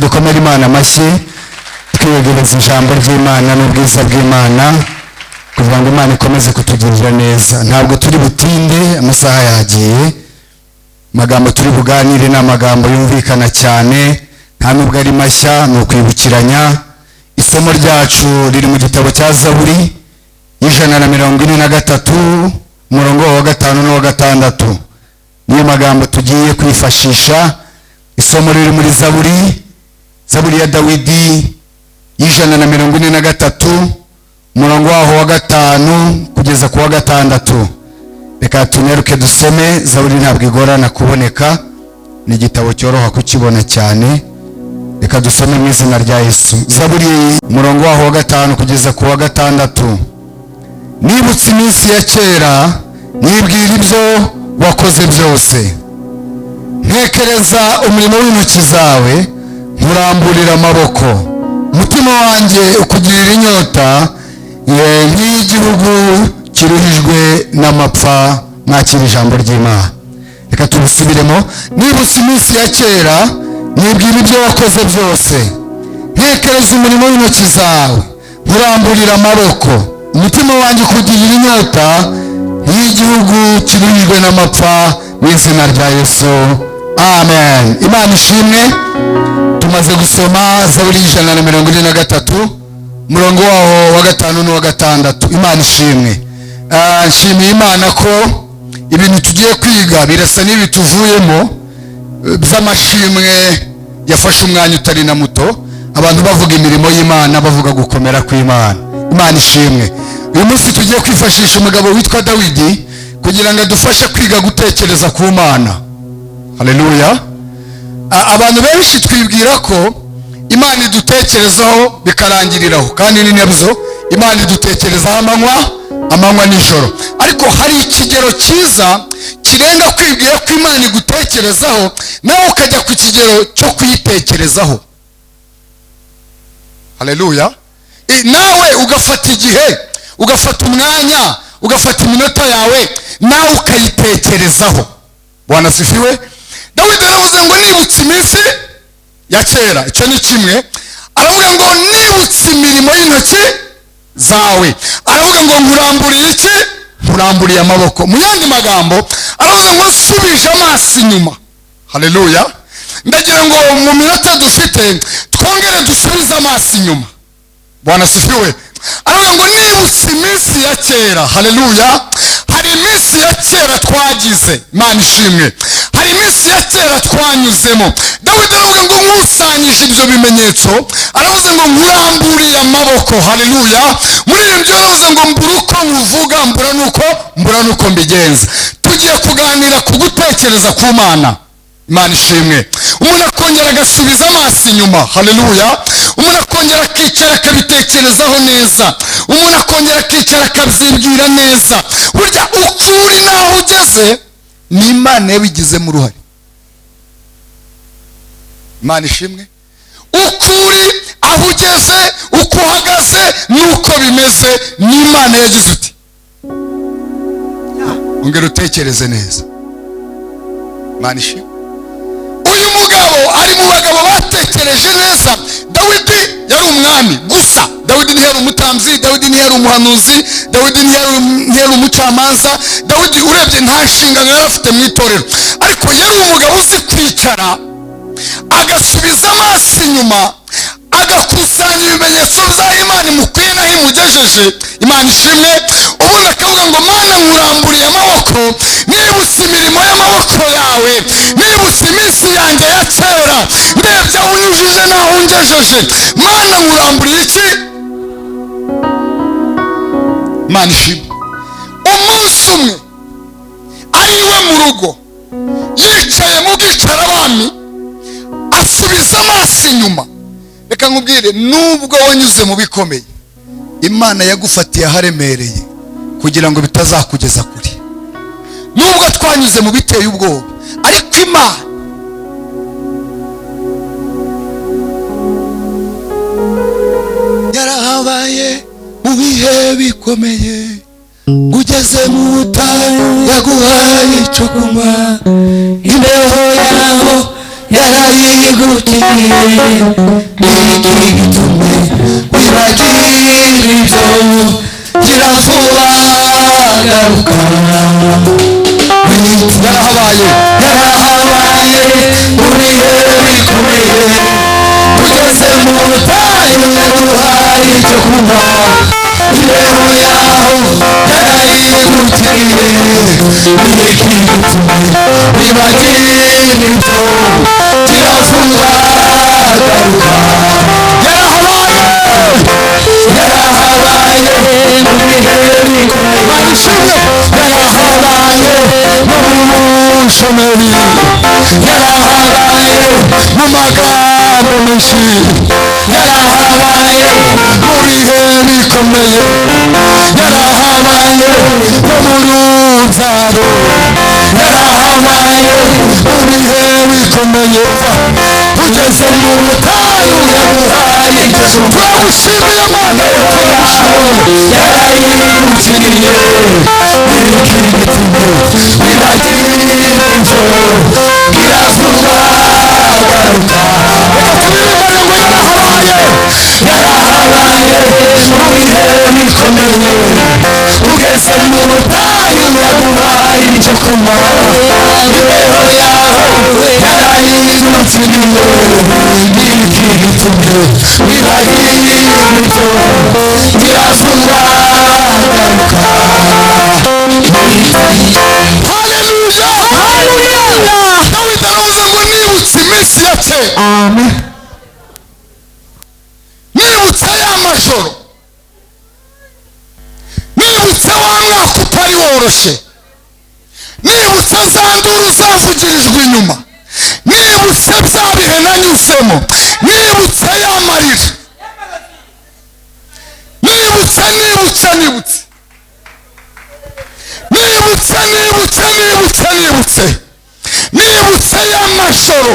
dukomere Imana amashyi twiyegereza ijambo ry'Imana n'ubwiza bw'Imana kugira ngo Imana ikomeze kutugirira neza. Ntabwo turi butinde, amasaha yagiye. Magambo turi buganire n'amagambo yumvikana cyane, nta nubwo ari mashya, ni ukwibukiranya. Isomo ryacu riri mu gitabo cya Zaburi 143 umurongo wa 5 n'uwa 6. Niyo magambo tugiye kwifashisha. Isomo riri muri Zaburi ya Dawidi 143 umurongo waho wa 5 kugeza ku wa 6. Reka tunyaruke dusome. Zaburi ntabwo igorana kuboneka, ni igitabo cyoroha kukibona cyane. Reka dusome mu izina rya Yesu. Zaburi umurongo waho wa 5 kugeza ku wa 6. Nibutse iminsi ya kera, nibwira ibyo wakoze byose. Ntekereza umurimo w'intoki zawe, nkuramburira amaboko. Umutima wanjye ukugirira inyota, nk'igihugu kiruhijwe n'amapfa. Mwakira ijambo ry'Imana. Reka tubisubiremo. Nibutse iminsi ya kera, nibwira ibyo wakoze byose. Ntekereza umurimo w'intoki zawe, nkuramburira amaboko. Umutima wanjye ukugirira inyota, nk'igihugu kiruhijwe n'amapfa. Mu izina rya Yesu, amen. Imana ishimwe. Tumaze gusoma Zaburi 143 umurongo waho wa 5 n'uwa 6. Imana ishimwe. Nshimiye Imana ko ibintu tugiye kwiga birasa n'ibi tuvuyemo by'amashimwe yafashe umwanya utari na muto, abantu bavuga imirimo y'Imana, bavuga gukomera kw'Imana. Imana ishimwe. Uyu munsi tugiye kwifashisha umugabo witwa Dawidi kugira ngo adufashe kwiga gutekereza ku Mana. Haleluya. Abantu benshi twibwira ko Imana idutekerezaho bikarangiriraho, kandi ni nabyo. Imana idutekerezaho amanywa n'ijoro, ariko hari ikigero cyiza kirenga kwibwira ko Imana igutekerezaho nawe ukajya ku kigero cyo kuyitekerezaho. Haleluya. Nawe ugafata igihe, ugafata umwanya, ugafata iminota yawe, nawe ukayitekerezaho. Bwana asifiwe. Dawidi aravuga ngo nibutse iminsi ya kera. Icyo ni kimwe. Aravuga ngo nibutse imirimo y'intoki zawe. Aravuga ngo nkuramburire iki? Nkuramburiye amaboko. Mu yandi magambo aravuga ngo nsubije amaso inyuma. Haleluya. Ndagira ngo mu minota dufite twongere dusubize amaso inyuma. Bwana asifiwe. Aravuga ngo nibutse iminsi ya kera. Haleluya. Hari iminsi ya kera twagize. Imana ishimwe. Hari iminsi ya kera twanyuzemo. Dawidi aravuga ngo nkusanyije ibyo bimenyetso, aravuga ngo nkuramburiye amaboko. Haleluya. Muri ibyo aravuga ngo mbura uko nkuvuga, mbura nuko mbigenza. Tugiye kuganira ku gutekereza ku Mana. Imana ishimwe. Umuntu akongera agasubiza amaso inyuma. Haleluya. Umuntu akongera akicara akabitekerezaho neza. Umuntu akongera akicara akabyibwira neza. Burya ukuri naho ugeze ni Imana yabigizemo uruhare. Imana ishimwe. Ukuri aho ugeze, uko uhagaze n'uko bimeze ni Imana yagize uti. Ongera utekereze neza. Imana ishimwe. Uyu mugabo ari mu bagabo batekereje neza. Dawidi yari umwami gusa. Dawidi ntiyari umutambyi, Dawidi ntiyari umuhanuzi, Dawidi ntiyari umucamanza. Dawidi urebye nta nshingano yari afite mu itorero, ariko yari umugabo uzi kwicara agasubiza amaso inyuma, agakusanya ibimenyetso by'aho Imana imukwiye n'aho imugejeje. Imana ishimwe. Ubundi akavuga ngo Mana nkuramburiye amaboko, nibutse imirimo y'amaboko yawe, nibutse iminsi yanjye ya kera, ndebye aho unyujije n'aho ungejeje. Mana nkuramburiye iki? Imana ishimwe. Umunsi umwe ari iwe mu rugo yicaye mu bwicarabami asubiza amaso inyuma. Reka nkubwire, nubwo wanyuze mu bikomeye, Imana yagufatiye aharemereye kugira ngo bitazakugeza kure. Nubwo twanyuze mu biteye ubwoba, ariko Imana yarahabaye mu bihe bikomeye. Ugeze mu butayu yaguhaye icyo kunywa, imbeho yaho yarayigutiriye iki gitumye wibagira ibyo gira vuba garuka yarahabaye mu bihe bikomeye ugeze mu butayu yaduhaye icyo kunywa imbeho yaho yarayigutiriye iki gitumye wibagira ibyo gira vuba garuka yarahabaye mu bihe bikomeye yarahabaye mu bushomeri yarahabaye mu magambo menshi yarahabaye mu bihe bikomeye yarahabaye no mu rubyaro yarahabaye mu bihe bikomeye ugeze mu butayu yaguhaye turamushimiye Imana yuko yashoboye yarayigutiriye iki gitumye wibagira ibyo gira vuba garuka turirimane ngo yarahabaye mu bihe bikomeye ugeze mu butayu yaguhaye icyo kunywa imbeho yaho yarayigutiriye iki gitumye wibagira ibyo gira vuba garuka haleluya dawidi aravuze ngo nibutse iminsi ya kera amen nibutse ya majoro nibutse wa mwaka utari woroshye nibutse za nduru zavugirijwe inyuma nibutse bya bihe nanyuzemo nibutse ya marira nibutse y'amashoro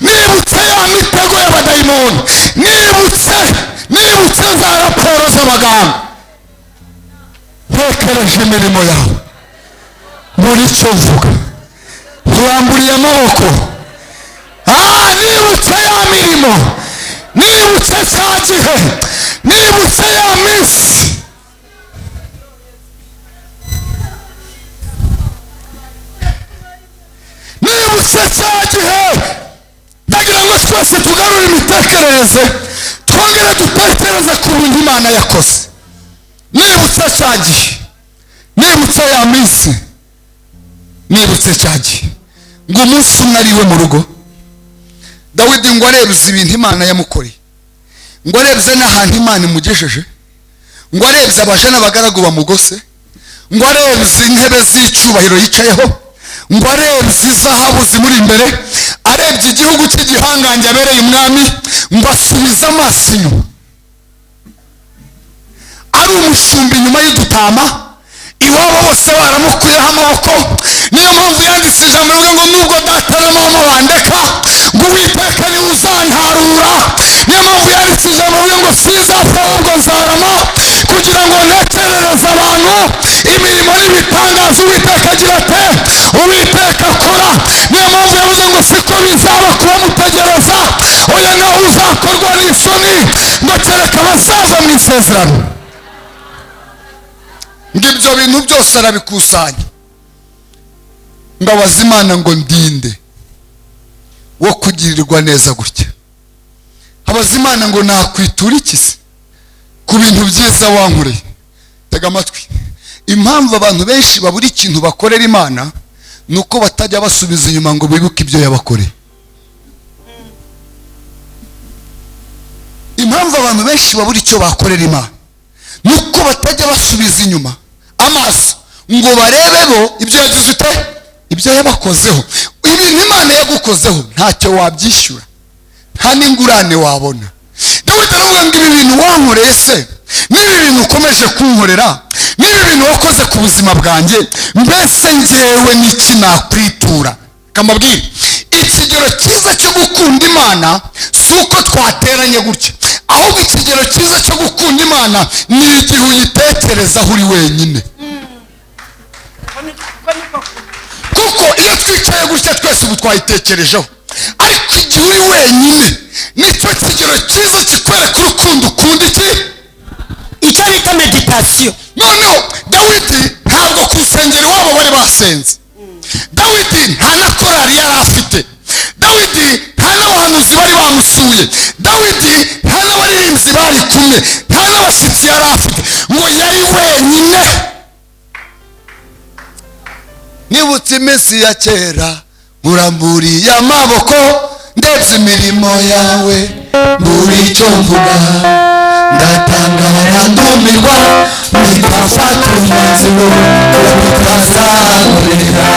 nibutse ya mitego y'abadayimoni nibutse za raporo z'abaganga ntekereje imirimo yawe muri cyo mvuga uramburiye amaboko nibutse ya mirimo nibutse cya gihe nibutse ya minsi nibutse cya gihe ndagira ngo twese tugarure imitekerereze twongere dutekereze ku bintu Imana yakoze nibutse cya gihe nibutse ya minsi nibutse cya gihe ngo umunsi umwe ariwe mu rugo Dawidi ngo arebye ibintu Imana yamukoreye ngo arebye n'ahantu Imana imugejeje ngo arebye abaje n'abagaragu bamugose ngo arebye intebe z'icyubahiro yicayeho ngo arebye izahabu zimuri imbere arebye igihugu cy'igihangange abereye umwami ngo asubize amaso inyuma ari umushumba inyuma y'udutama iwabo bose baramukuyeho amaboko niyo mpamvu yanditse ijambo rivuga ngo nubwo data na mama bandeka ngo Uwiteka niwe uzantarura niyo mpamvu yanditse ijambo rivuga ngo sinzapfa ahubwo nzarama kugira ngo ntekerereze abantu imirimo n'ibitangaza Uwiteka agira ate Uwiteka akora niyo mpamvu yavuze ngo siko bizaba kuba mutegereza oya nawe uzakorwa n'isoni ngo kereka abazava mu isezerano ngo ibyo bintu byose arabikusanya ngo abaze Imana ngo ndinde wo kugirirwa neza gutya abaze Imana ngo nakwitura iki se ku bintu byiza wankoreye tega amatwi impamvu abantu benshi babura ikintu bakorera Imana nuko batajya basubiza inyuma ngo bibuke ibyo yabakoreye impamvu abantu benshi babura icyo bakorera Imana nuko batajya basubiza inyuma amaso ngo barebe bo ibyo yagize ute ibyo yabakozeho ibintu Imana yagukozeho ntacyo wabyishyura nta n'ingurane wabona Dawidi aravuga ngo ibi bintu wankoreye se n'ibi bintu ukomeje kunkorera n'ibi bintu wakoze ku buzima bwanjye mbese njyewe n'iki nakwitura kamabwire ikigero cyiza cyo gukunda Imana si uko twateranye gutya ahubwo ikigero cyiza cyo gukunda Imana ni igihe uyitekerezaho uri wenyine kuko iyo twicaye gutya twese ubu twayitekerejeho ariko igihe uri wenyine nicyo kigero cyiza kikwereka urukundo ukunda iki, icyo bita meditasiyo. noneho dawidi ntabwo ku rusengero iwabo bari basenze, dawidi nta na korari yari afite, dawidi nta n'abahanuzi bari bamusuye, dawidi nta n'abaririmbyi bari kumwe, nta n'abashyitsi yari afite, ngo yari wenyine. nibutse iminsi ya kera nkuramburiye amaboko ndetse imirimo yawe mbura icyo mvuga, ndatangara ndumirwa ntitafata umwanzuro wo kutazankorera.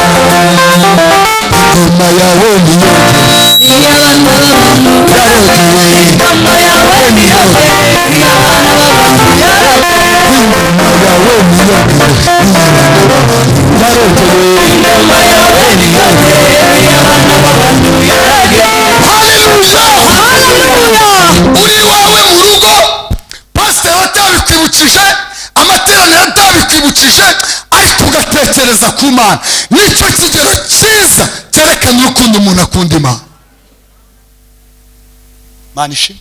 ingoma yawe niyo yarogeye, ingoma yawe niyo iy'abana b'abantu yarogeye, ingoma yawe niyo yarogeye, ingoma yawe niyo iy'abana b'abantu yarogeye. uri iwawe mu rugo pasiteri atabikwibukije, amateraniro atabikwibukije, ariko ugatekereza ku Mana, nicyo kigero cyiza cyerekana urukundo umuntu akunda Imana. Mana ishimwe.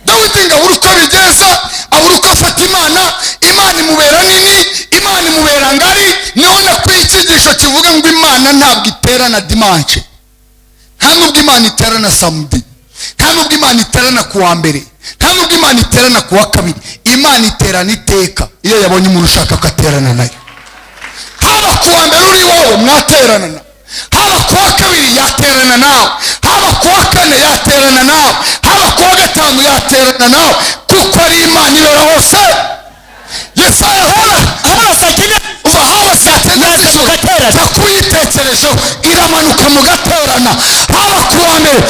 dawidi ngo abura uko abigenza, abura uko afata Imana, Imana imubera nini, Imana imubera ngari. none ko icyigisho kivuga ngo Imana ntabwo iterana dimanche, nta nubwo Imana iterana samedi, nta nubwo Imana iterana ku wa mbere, nta nubwo Imana iterana ku wa kabiri, Imana iterana iteka iyo yabonye umuntu ushaka ko aterana nayo. haba ku wa mbere uri iwawe mwaterana, haba ku wa kabiri yaterana nawe, haba ku wa kane yaterana nawe, haba ku wa gatanu yaterana nawe, kuko ari Imana ibera hose. Yesaya haba saa cyenda uva haba saa cyenda z'ijoro jya kuyitekerejeho, iramanuka mugaterana, haba ku wa mbere.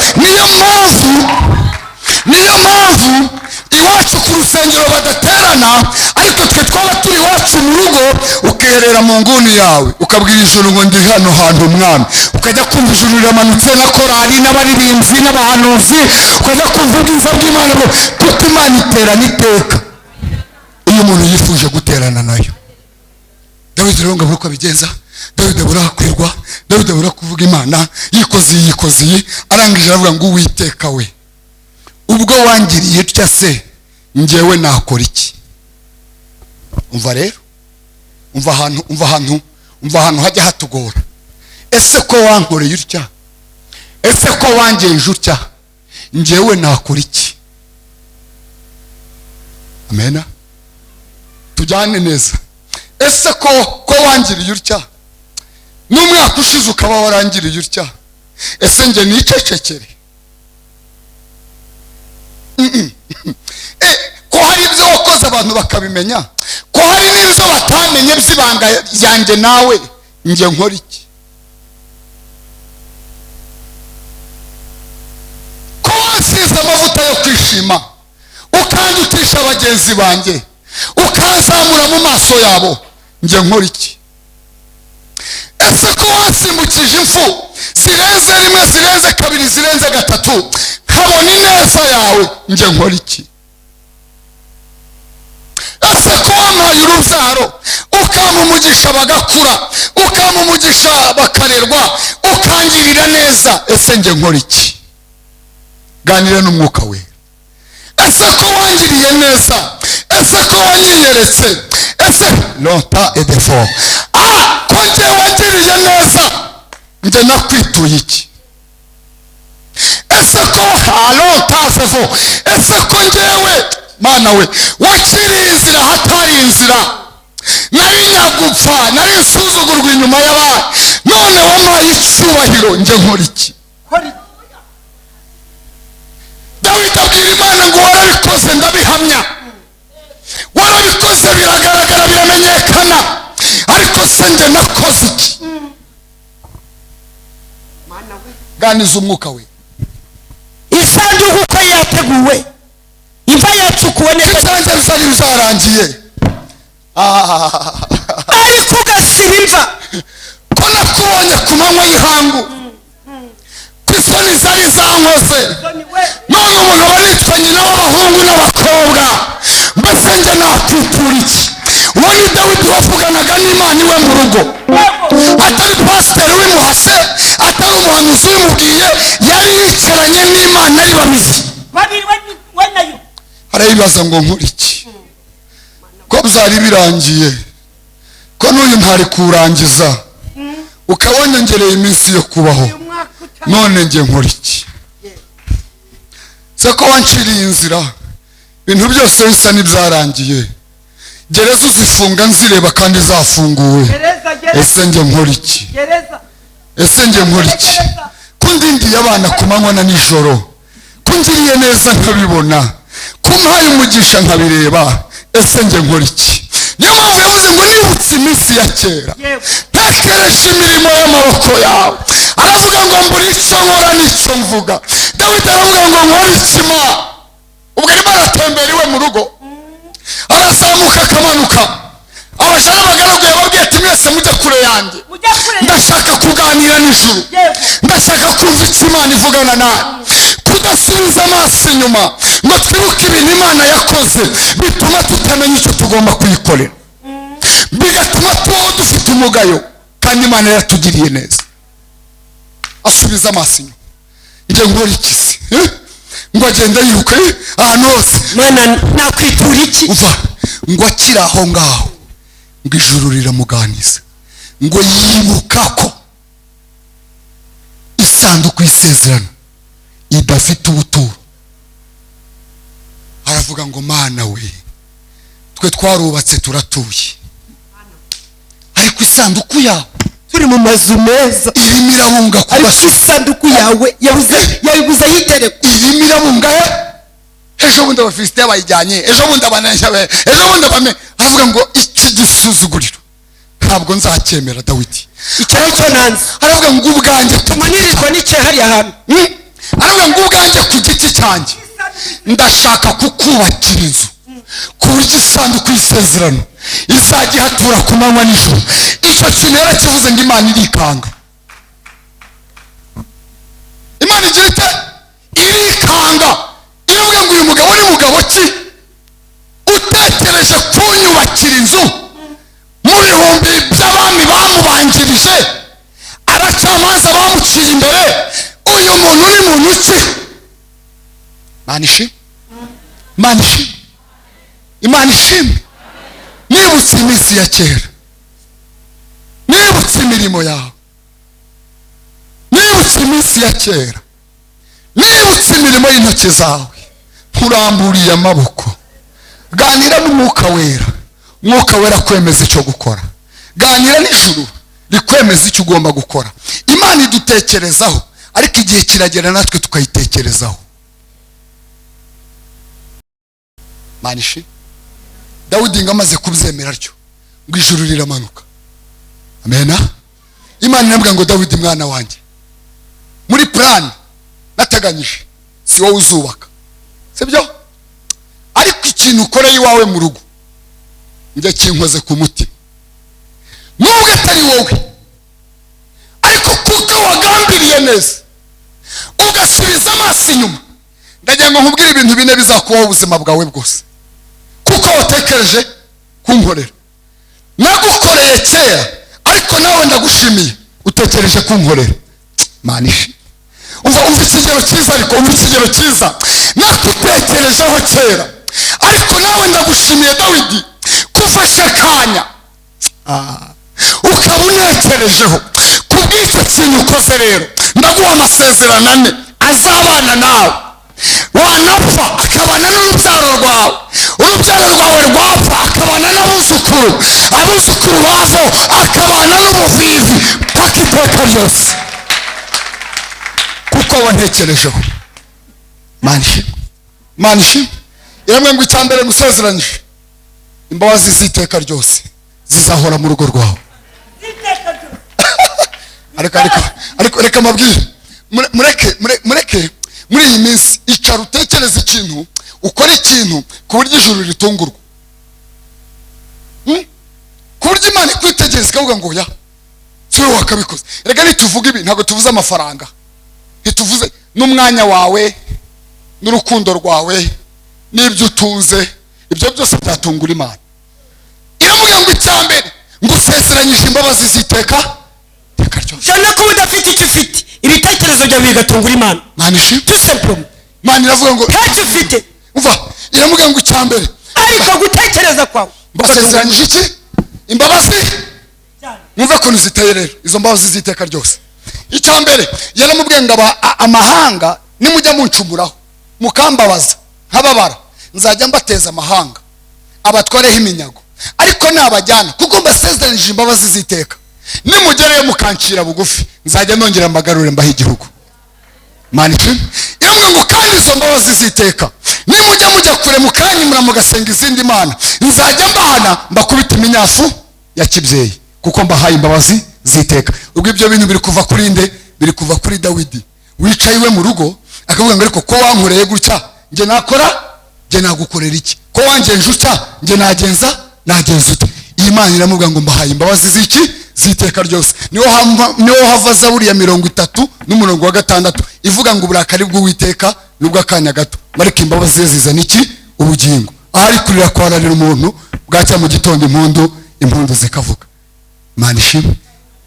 niyo mpamvu iwacu ku rusengero badaterana, ariko twe twaba turi iwacu mu rugo, ukerera mu nguni yawe ukabwira ijuru ngo ndi hano hantu mwami, ukajya kumva ijuru riramanutse na korari n'abaririmbyi n'abahanuzi, ukajya kumva ubwiza bw'Imana, kuko Imana iterana iteka iyo umuntu yifuje guterana nayo. dawidi rero ngo abura uko abigenza, dawidi abura kwirwa, dawidi abura kuvuga Imana, yikoziye arangije aravuga ngo Uwiteka we, ubwo wangiriye utya se njyewe nakora iki? umva rero, umva ahantu hajya hatugora. ese ko wankoreye utya, ese ko wangenje utya, njyewe nakora iki? amena, tujyane neza. ese ko wangiriye utya, n'umwaka ushize ukaba warangiriye utya, ese njye nicecekere? ko hari ibyo wakoze abantu bakabimenya, ko hari n'ibyo batamenye by'ibanga ryanjye nawe, njye nkora iki? ko wansize amavuta yo kwishima, ukandutisha bagenzi banjye, ukanzamura mu maso yabo, njye nkora iki? ese ko wansimbukije impfu zirenze rimwe, zirenze kabiri, zirenze gatatu, nkabona ineza yawe, njye nkora iki? ese ko wampaye urubyaro, ukampa umugisha bagakura, ukampa umugisha bakarerwa, ukangirira neza, ese njye nkora iki? ganira n'umwuka we. ese ko wangiriye neza, ese ko wanyiyeretse, ese longtemps et de fort, ko njye wangiriye neza, njye nakwituye iki? ese ko longtemps et fort, ese ko njyewe Mana we waciriye inzira hatari inzira, nari nyagupfa, nari nsuzugurwa inyuma y'abandi, none wampaye icyubahiro, njye nkora iki? dawidi abwira Imana ngo warabikoze, ndabihamya, warabikoze, biragaragara, biramenyekana, ariko se njye nakoze iki? ganiza umwuka we. isanduku uko yateguwe, imva yacukuwe neza, ibyanjye bizari bizarangiye, ariko ugasiba imva. ko nakubonye ku manywa y'ihangu, ko isoni zari zankoze, none ubu nkaba nitwa nyina w'abahungu n'abakobwa, mbese njye nakwitura iki? uwo ni dawidi wavuganaga n'Imana iwe mu rugo. atari pasiteri wimuhase, atari umuhanuzi wimubwiye, yari yicaranye n'Imana ari babiri. Arayibaza ngo nkora iki? Ko byari birangiye, ko n'uyu ntari kurangiza, ukabona ngereye iminsi yo kubaho, none nge nkora iki? Se ko wanciriye inzira, ibintu byose bisa n'ibyarangiye, gereza uzifunga nzireba kandi zafunguwe, ese nge nkora iki? Ese nge nkora iki? Ko ndindiye abana ku manywa na nijoro, ko ngiriye neza nkabibona, ko mpaye umugisha nkabireba, ese nge nkora iki? Niyo mpamvu yavuze ngo nibutse iminsi ya kera, tekereje imirimo y'amaboko yawe. Aravuga ngo mbura icyo nkora n'icyo mvuga. Dawidi aravuga ngo nkora iki ma? Ubwo arimo aratembera iwe mu rugo, arazamuka akamanuka, abaja n'abagaragu yababwiye ati mwese mujya kure yanjye, ndashaka kuganira n'ijuru, ndashaka kumva icyo Imana ivugana nawe. Kudasubiza amaso inyuma ngo twibuke ibintu Imana yakoze bituma tutamenya icyo tugomba kuyikorera, bigatuma tubaho dufite umugayo kandi Imana yatugiriye neza. Asubiza amaso inyuma, nge nkora iki se? Ngo agenda yiruka ahantu hose, Mana nakwitura iki? uva ngo akiri aho ngaho, ngo ijuru riramuganiza, ngo yibuka ko isanduku y'isezerano idafite ubuturo. Aravuga ngo Mana we, twe twarubatse turatuye, ariko isanduku yawe turi mu mazu meza, irimo irabunga ku ariko basi, isanduku yawe yabuze yitereko. irimo irabunga he? Ejo bundi abafilisitiya bayijyanye, ejo bundi abanyabe, ejo bundi abame. Aravuga ngo iki gisuzuguriro ntabwo nzacyemera Dawidi. Icyo cyo nanze. Aravuga ngo ubwanjye tumunirirwa n'icyo hariya hantu. Aravuga ngo ubwanjye ku giti cyanjye ndashaka kukubakira inzu ku buryo isanduku y'isezerano izajya ihatura ku manywa n'ijoro. Icyo kintu yarakivuze ngo Imana irikanga. Imana igira ite? Irikanga. Iravuga ngo uyu mugabo ni mugabo ki utekereje kunyubakira inzu mu bihumbi by'abami bamubanjirije, abacamanza bamuciye imbere, uyu muntu ni muntu ki? Imana ishimwe, Imana ishimwe, Imana ishimwe. Nibutse iminsi ya kera, nibutse imirimo yawe, nibutse iminsi ya kera, nibutse imirimo y'intoki zawe, nkuramburiye amaboko. Ganira n'umwuka wera, umwuka wera kwemeza icyo gukora. Ganira n'ijuru rikwemeza icyo ugomba gukora. Imana idutekerezaho, ariko igihe kiragera natwe tukayitekerezaho. Manishi Dawidi ngo amaze kubyemera ryo, ngo ijuru riramanuka. Amena. Imana inavuga ngo Dawidi mwana wanjye, muri plan nateganyije si wowe uzubaka, sibyo? Ariko ikintu ukoreye iwawe mu rugo njye kinkoze ku mutima, nubwo atari wowe, ariko kuko wagambiriye neza ugasubiza amaso inyuma, ndagira ngo nkubwire ibintu bine bizakubaho ubuzima bwawe bwose, kuko watekereje kunkorera. Nagukoreye kera, ariko nawe ndagushimiye utekereje kunkorera. Manishi umva ikigero cyiza, ariko umva ikigero cyiza. Nakutekerejeho kera, ariko nawe ndagushimiye Dawidi kufashe akanya ukaba unekerejeho. Kubw'icyo kintu ukoze rero, ndaguha amasezerano ane azabana nawe. Wanapfa akabana n'urubyaro rwawe, urubyaro rwawe rwapfa akabana n'abuzukuru, abuzukuru bavo akabana n'ubuvivi paka iteka ryose, kuko wantekerejeho. Manishi iramwe ngo icya mbere musezeranyije, imbabazi z'iteka ryose zizahora mu rugo rwawe. ariko reka mabwire, mureke muri iyi minsi icara utekereza ikintu, ukora ikintu ku buryo ijuru ritungurwa, ku buryo Imana ikwitegereza ikavuga ngo ya si wowe wakabikoze. Reka ntituvuge ibi, ntabwo tuvuze amafaranga, ntituvuze n'umwanya wawe n'urukundo rwawe n'ibyo utunze, ibyo byose byatungura Imana. Iravuga ngo icya mbere ngo usezeranyije imbabazi z'iteka kujya bigatungura imana manishi tusempuroma imana iravuga ngo ntacyo ufite umva iramubwira ngo icyambere ariko gutekereza kwawe mbasezeranyije iki imbabazi mwumve ukuntu ziteye rero izo mbabazi z'iteka ryose icyambere yaramubwiye ngo amahanga nimujya muncumuraho mukambabaza nkababara nzajya mbateza amahanga abatwareho iminyago ariko nabajyana kuko mbasezeranyije imbabazi z'iteka nimugereyo mukancira bugufi nzajya nongera mbagarure mbaho igihugu manishi iramubwira ngo kandi izo mbabazi z'iteka nimujya kure mukanyimura mugasenga izindi mana nzajya mbahana mbakubita iminyafu ya kibyeyi kuko mbahaye imbabazi z'iteka. Ubwo ibyo bintu biri kuva kuri nde? Biri kuva kuri Dawidi wicaye iwe mu rugo akavuga ngo ariko ko wankoreye gutya nge nakora, nge nagukorera iki? Ko wangenje utya nge nagenza ute? Imana iramubwira ngo mbahaye imbabazi z'iki? Z'iteka ryose. Niho hava Zaburi ya 30:6 ivuga ngo uburakari bw'Uwiteka nubwo akanya gato mariko imbabazi ze zizana iki? Ubugingo. Ahari kurira kwararira umuntu bwacya mu gitondo impundu zikavuga. Imana ishimwe.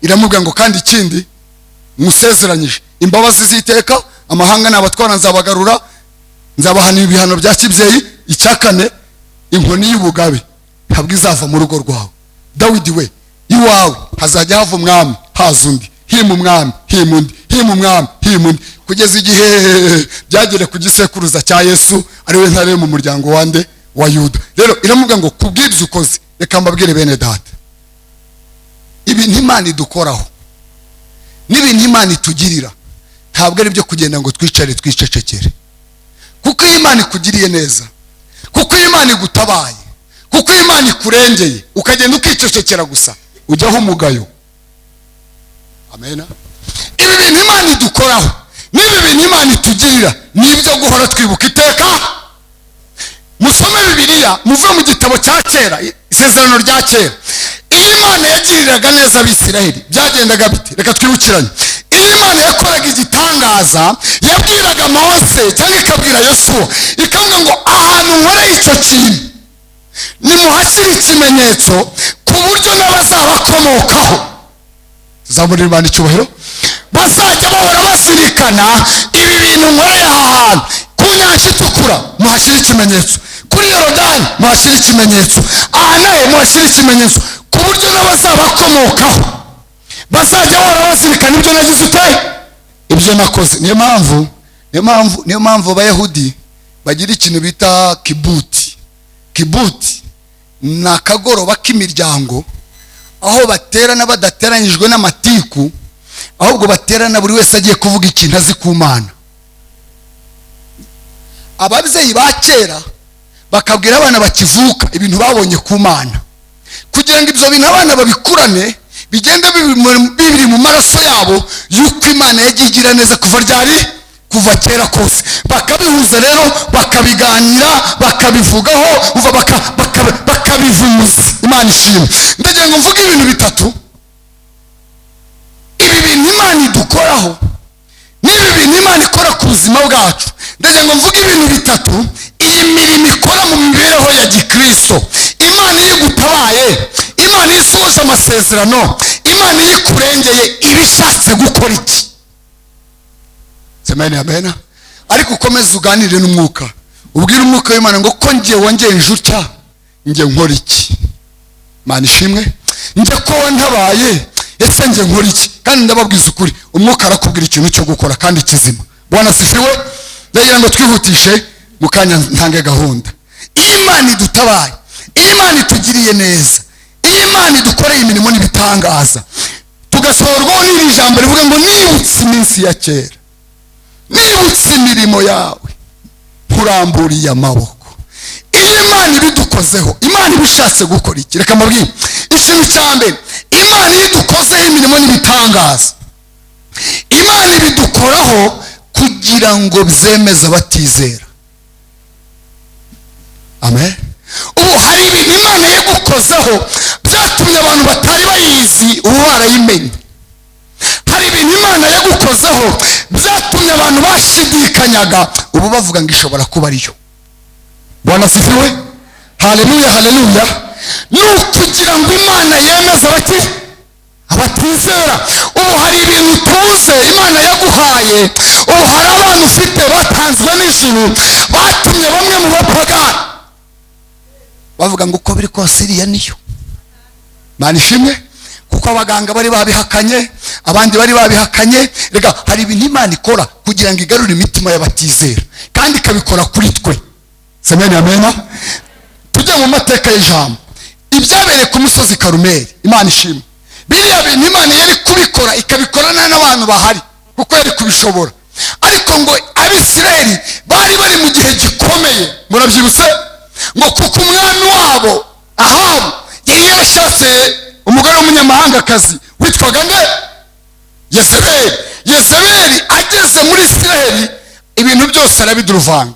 Iramubwira ngo kandi ikindi musezeranyije imbabazi z'iteka, amahanga n'abatwara nzabagarura, nzabahana ibihano bya kibyeyi. Icyakane inkoni y'ubugabe ntabwo izava mu rugo rwawe. Dawidi we iwawe hazajya hava umwami haza undi, hima umwami hima undi, hima umwami hima undi, kugeza igihe byagere ku gisekuruza cya Yesu ari we ntare mu muryango wande wa Yuda. Rero iramubwira ngo kubwiriza ukoze, reka mbabwire bene data, ibintu Imana idukoraho n'ibintu Imana itugirira ntabwo ari byo kugenda ngo twicare twicecekere. Kuko Imana ikugiriye neza, kuko Imana igutabaye, kuko Imana ikurengeye ukagenda ukicecekera gusa, ujyaho umugayo. Amen. Ibi bintu Imana idukoraho n'ibi bintu Imana itugirira ni ibyo guhora twibuka iteka. Musome Bibiliya, muve mu gitabo cya kera, isezerano rya kera. Imana yagiriraga neza Abisiraheli byagendaga bite? Reka twibukiranye. Imana yakoraga igitangaza, yabwiraga Mose cyangwa ikabwira Yosuwa ikavuga ngo ahantu nkoreye icyo kintu nimuhashyire ikimenyetso ku buryo n'abazabakomokaho, tuzamurira Imana icyubahiro, bazajya bahora bazirikana ibi bintu nkoreye aha hantu. Ku nyanja itukura muhashyire ikimenyetso, kuri Yorodani muhashyire ikimenyetso, aha nahe muhashyire ikimenyetso, ku buryo n'abazabakomokaho bazajya bahora bazirikana ibyo nagize ute, ibyo nakoze. Niyo mpamvu Abayahudi bagira ikintu bita kibuti. Kibuti ni akagoroba k'imiryango aho baterana badateranyijwe n'amatiku, ahubwo baterana buri wese agiye kuvuga ikintu azi ku Mana. Ababyeyi ba kera bakabwira abana bakivuka ibintu babonye ku Mana, kugira ngo ibyo bintu abana babikurane bigenda bibiri mu maraso yabo yuko Imana yagiye igira neza kuva ryari, kuva kera kose. Bakabihuza rero, bakabiganira, bakabivugaho, bakabivuza. Imana ishimwe. Ndagira ngo mvuge ibintu bitatu. Ibi bintu Imana idukoraho n'ibi bintu Imana ikora ku buzima bwacu. Ndagira ngo mvuge ibintu bitatu iyi mirimo ikora mu mibereho ya gikristo. Imana igutabaye, Imana isohoje amasezerano, Imana ikurengeye, ibishatse gukora iki? Semeni amena. Ariko ukomeze uganire n'umwuka, ubwire umwuka w'Imana ngo ko ngiye wangenje utya nge nkora iki? Imana ishimwe. Nge ko wantabaye ese nge nkora iki? Kandi ndababwiza ukuri, umwuka arakubwira ikintu cyo gukora kandi kizima. Bwana sifiwe. Ndagira ngo twihutishe mu kanya ntange gahunda. Imana idutabaye, Imana itugiriye neza, Imana idukoreye imirimo n'ibitangaza, tugasohorwaho n'iri jambo rivuga ngo nibutse iminsi ya kera, nibutse imirimo yawe nkuramburiye amaboko. Imana ibidukozeho, Imana ibishatse gukora iki? Reka mbabwire ikintu cya mbere, Imana idukozeho imirimo n'ibitangaza, Imana ibidukoraho kugira ngo byemeze abatizera. Amen. Ubu hari ibintu Imana yagukozeho byatumye abantu batari bayizi ubu barayimenye. Hari ibintu Imana yagukozeho byatumye abantu bashidikanyaga ubu bavuga ngo ishobora kuba ariyo. Bwana sifiwe. Haleluya, haleluya. Ni ukugira ngo Imana yemeze abatizera. Ubu hari ibintu tuze imana yaguhaye. Ubu hari abantu ufite batanzwe n'ijuru batumye bamwe mu bapagani bavuga ngo uko biri kose iriya niyo Imana ishimwe, kuko abaganga bari babihakanye, abandi bari babihakanye. Rega hari ibintu Imana ikora kugira ngo igarure imitima y'abatizera, kandi ikabikora kuri twe. Semeni amena. Tujye mu mateka y'ijambo ibyabereye ku musozi Karumeli. Imana ishimwe, biriya bintu Imana yari kubikora ikabikorana n'abantu bahari kuko yari kubishobora, ariko ngo Abisirayeli bari bari mu gihe gikomeye. Murabyibutse ngo kuko umwami wabo Ahabu yari yarashatse umugore w'umunyamahangakazi witwaga nde? Yezebeli. Yezebeli ageze muri Isirayeli ibintu byose arabiduruvanga,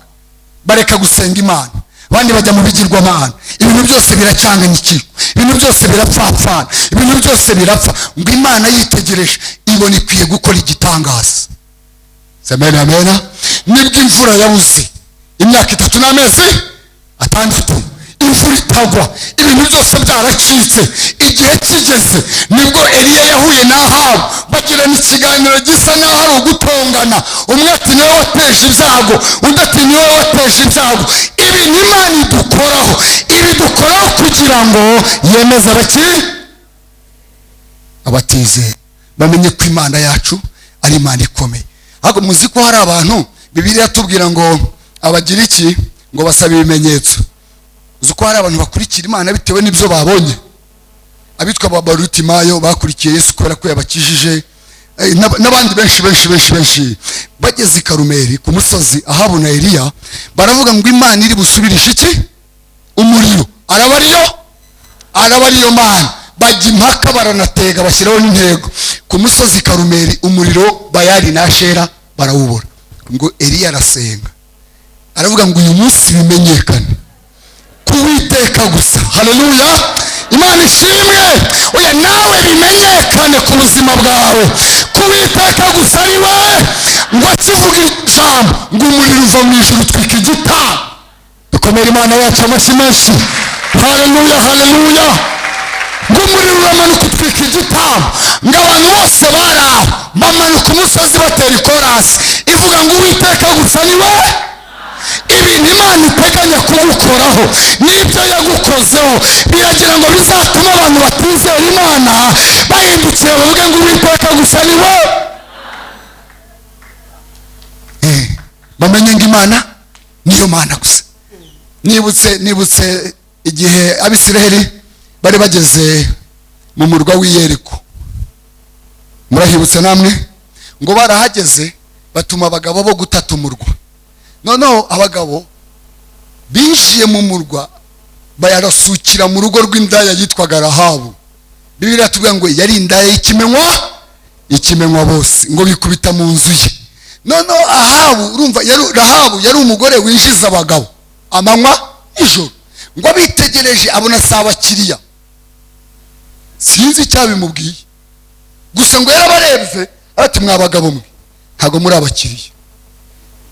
bareka gusenga Imana, abandi bajya mu bigirwamana, ibintu byose biracyanganyikirwa, ibintu byose birapfapfana, ibintu byose birapfa. Ngo Imana yitegereje ibona ikwiye gukora igitangaza. Amen, amen. Nibwo imvura yabuze imyaka 3 n'amezi 6, imvura itagwa, ibintu byose byaracitse. Igihe kigeze nibwo Eliya yahuye na Ahabu, bagirana ikiganiro gisa naho ari ugutongana. Umwe ati niwe wateje ibyago, undi ati niwe wateje ibyago. Ibintu Imana idukoraho, ibidukoraho kugira ngo yemeze abatizera bamenye ko Imana yacu ari Imana ikomeye. Ahubwo muzi ko hari abantu Bibiliya tubwira ngo abagira iki? Ngo basaba ibimenyetso. Uzi ko hari abantu bakurikira Imana bitewe n'ibyo babonye. Abitwa Babarutimayo bakurikiye Yesu kubera ko yabakijije, n'abandi benshi. Bageze i Karumeli ku musozi Ahabu na Eliya, baravuga ngo Imana iri busubirishe iki? Umuriro. Araba ariyo Mana. Bajya impaka baranatega bashyiraho n'intego. Ku musozi Karumeli umuriro Bayali na Ashera barawubura. Ngo Eliya arasenga, aravuga ngo uyu munsi bimenyekane kuwiteka gusa. Haleluya, Imana ishimwe. Oya nawe bimenyekane ku buzima bwawe kuwiteka gusa ari we. Ngo akivuga ijambo ngo umuriro uva mu ijuru utwika igitambo. Dukomere Imana yacu amashyi menshi. Haleluya, haleluya. Ngo umuriro uramanuka utwika igitambo. Ngo abantu bose bari aho bamanuka umusozi batera ikorasi ivuga ngo uwiteka gusa ni we. Ibintu Imana iteganya kugukoraho n'ibyo yagukozeho biragira ngo bizatuma abantu batizera Imana bahindukira bavuge ngo uwiteka gusa ni we. Bamenye ngo Imana niyo Mana gusa. Nibutse igihe Abisirayeli bari bageze mu murwa w'i Yeriko. Murahibutse namwe? Ngo barahageze batuma abagabo bo gutata umurwa. Noneho abagabo binjiye mu murwa bayarasukira mu rugo rw'indaya yitwaga Rahabu. Bibiliya tuvuga ngo yari indaya ikimenywa bose, ngo bikubita mu nzu ye. Noneho Ahabu, urumva Rahabu yari umugore winjiza abagabo amanywa ijoro. Ngo abitegereje abona si abakiriya, sinzi icyabimubwiye, gusa ngo yarabarebye ati mwa bagabo mwe ntago muri abakiriya.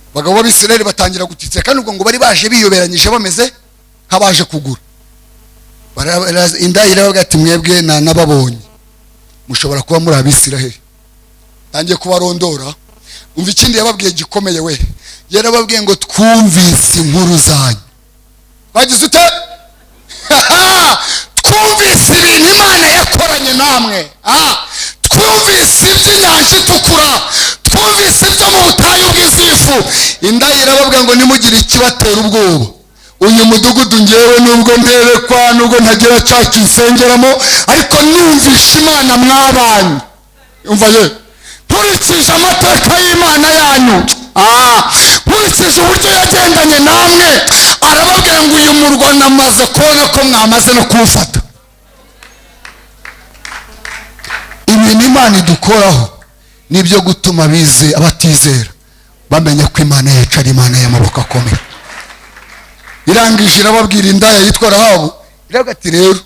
Bagabo b'Abisirayeli batangira gutitse, kandi ubwo ngo bari baje biyoberanyije bameze nk'abaje kugura. Indaya iravuga ati mwebwe nababonye mushobora kuba muri Abisirayeli. Tangiye kubarondora. Umva ikindi yababwiye gikomeye we. Yarababwiye ngo twumvise inkuru zanyu. Bagize ute? Twumvise ibintu Imana yakoranye namwe. Twumvise iby'inyanja itukura, twumvise ibyo mu butayu bw'Isifu. Indaya irababwira ngo nimugire ikibatera ubwoba. Uyu mudugudu ngewe nubwo nterekwa, nubwo ntagira cyacu nsengeramo, ariko numvishe Imana mwabanye. Umva ye, nkurikije amateka y'Imana yanyu, nkurikije uburyo yagendanye namwe, arababwira ngo uyu murwa namaze kubona ko mwamaze no kuwufata. Ibintu Imana idukoraho nibyo gutuma abatizera bamenya ko Imana yacu ari Imana y'amaboko akomeye. Irangije irababwira indaya yitwa Rahabu, iravuga ati rero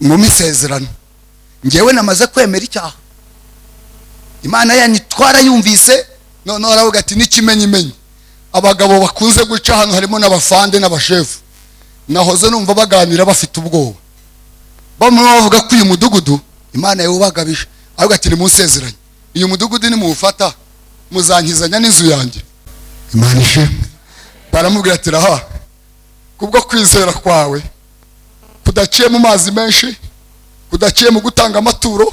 mu misezerano ngewe namaze kwemera icyaha, Imana yanyu twarayumvise. Noneho aravuga ati n'ikimenyimenyi abagabo bakunze guca hano harimo n'abafande n'abashefu, nahoze numva baganira bafite ubwoba. Bamwe bavuga ko uyu mudugudu Imana yawubagabije, aravuga ati nimusezeranye uyu mudugudu nimuwufata muzankizanya n'inzu yanjye. Imana ishimwe. Baramubwira ati raha, kubwo kwizera kwawe kudaciye mu mazi menshi, kudaciye mu gutanga amaturo,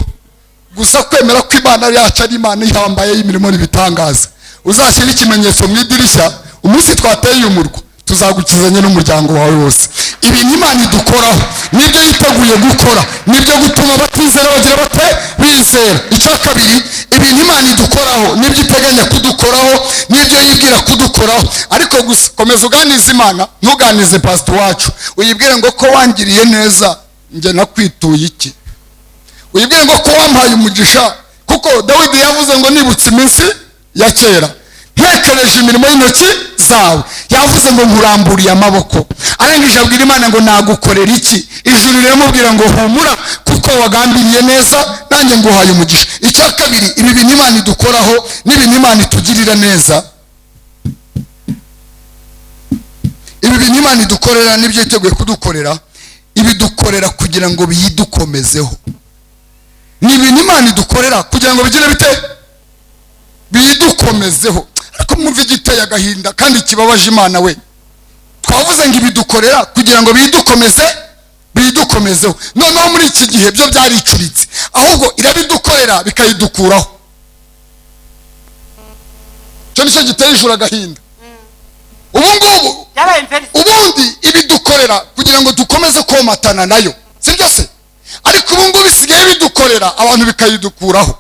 gusa kwemera ko Imana yacu ari Imana ihambaye y'imirimo n'ibitangaza, uzashyira ikimenyetso mu idirishya, umunsi twateye umurwa tuzagukizanya n'umuryango wawe wose. Ibi Imana idukoraho nibyo yiteguye gukora, nibyo gutuma abatizera bagira bate bizera. Icya kabiri, ibi Imana idukoraho nibyo iteganya kudukoraho, nibyo yibwira kudukoraho. Ariko gusa komeza uganize Imana, ntuganize pastor wacu, uyibwire ngo ko wangiriye neza nge nakwituye iki, uyibwire ngo ko wampaye umugisha, kuko Dawidi yavuze ngo nibutse iminsi ya kera ntekereje imirimo y'intoki zawe, yavuze ngo nkuramburiye amaboko. Arangije abwira Imana ngo nagukorera iki, ijuru riramubwira ngo humura kuko wagambiriye neza nanjye nguhaye umugisha. Icya kabiri, ibi bintu Imana idukoraho n'ibintu Imana itugirira neza, ibi bintu Imana idukorera n'ibyo yiteguye kudukorera, ibidukorera kugira ngo biyidukomezeho. Ni ibintu Imana idukorera kugira ngo bigire bite biyidukomezeho. Ariko mwumva igiteye agahinda kandi kibabaje Imana we, twavuze ngo ibidukorera kugira ngo biyidukomezeho. Noneho muri iki gihe byo byaricuritse, ahubwo irabidukorera bikayidukuraho. Cyo nicyo giteye ijuru agahinda. Ubundi ibidukorera kugira ngo dukomeze komatana nayo, sibyo se? Ariko ubu bisigaye bidukorera abantu bikayidukuraho.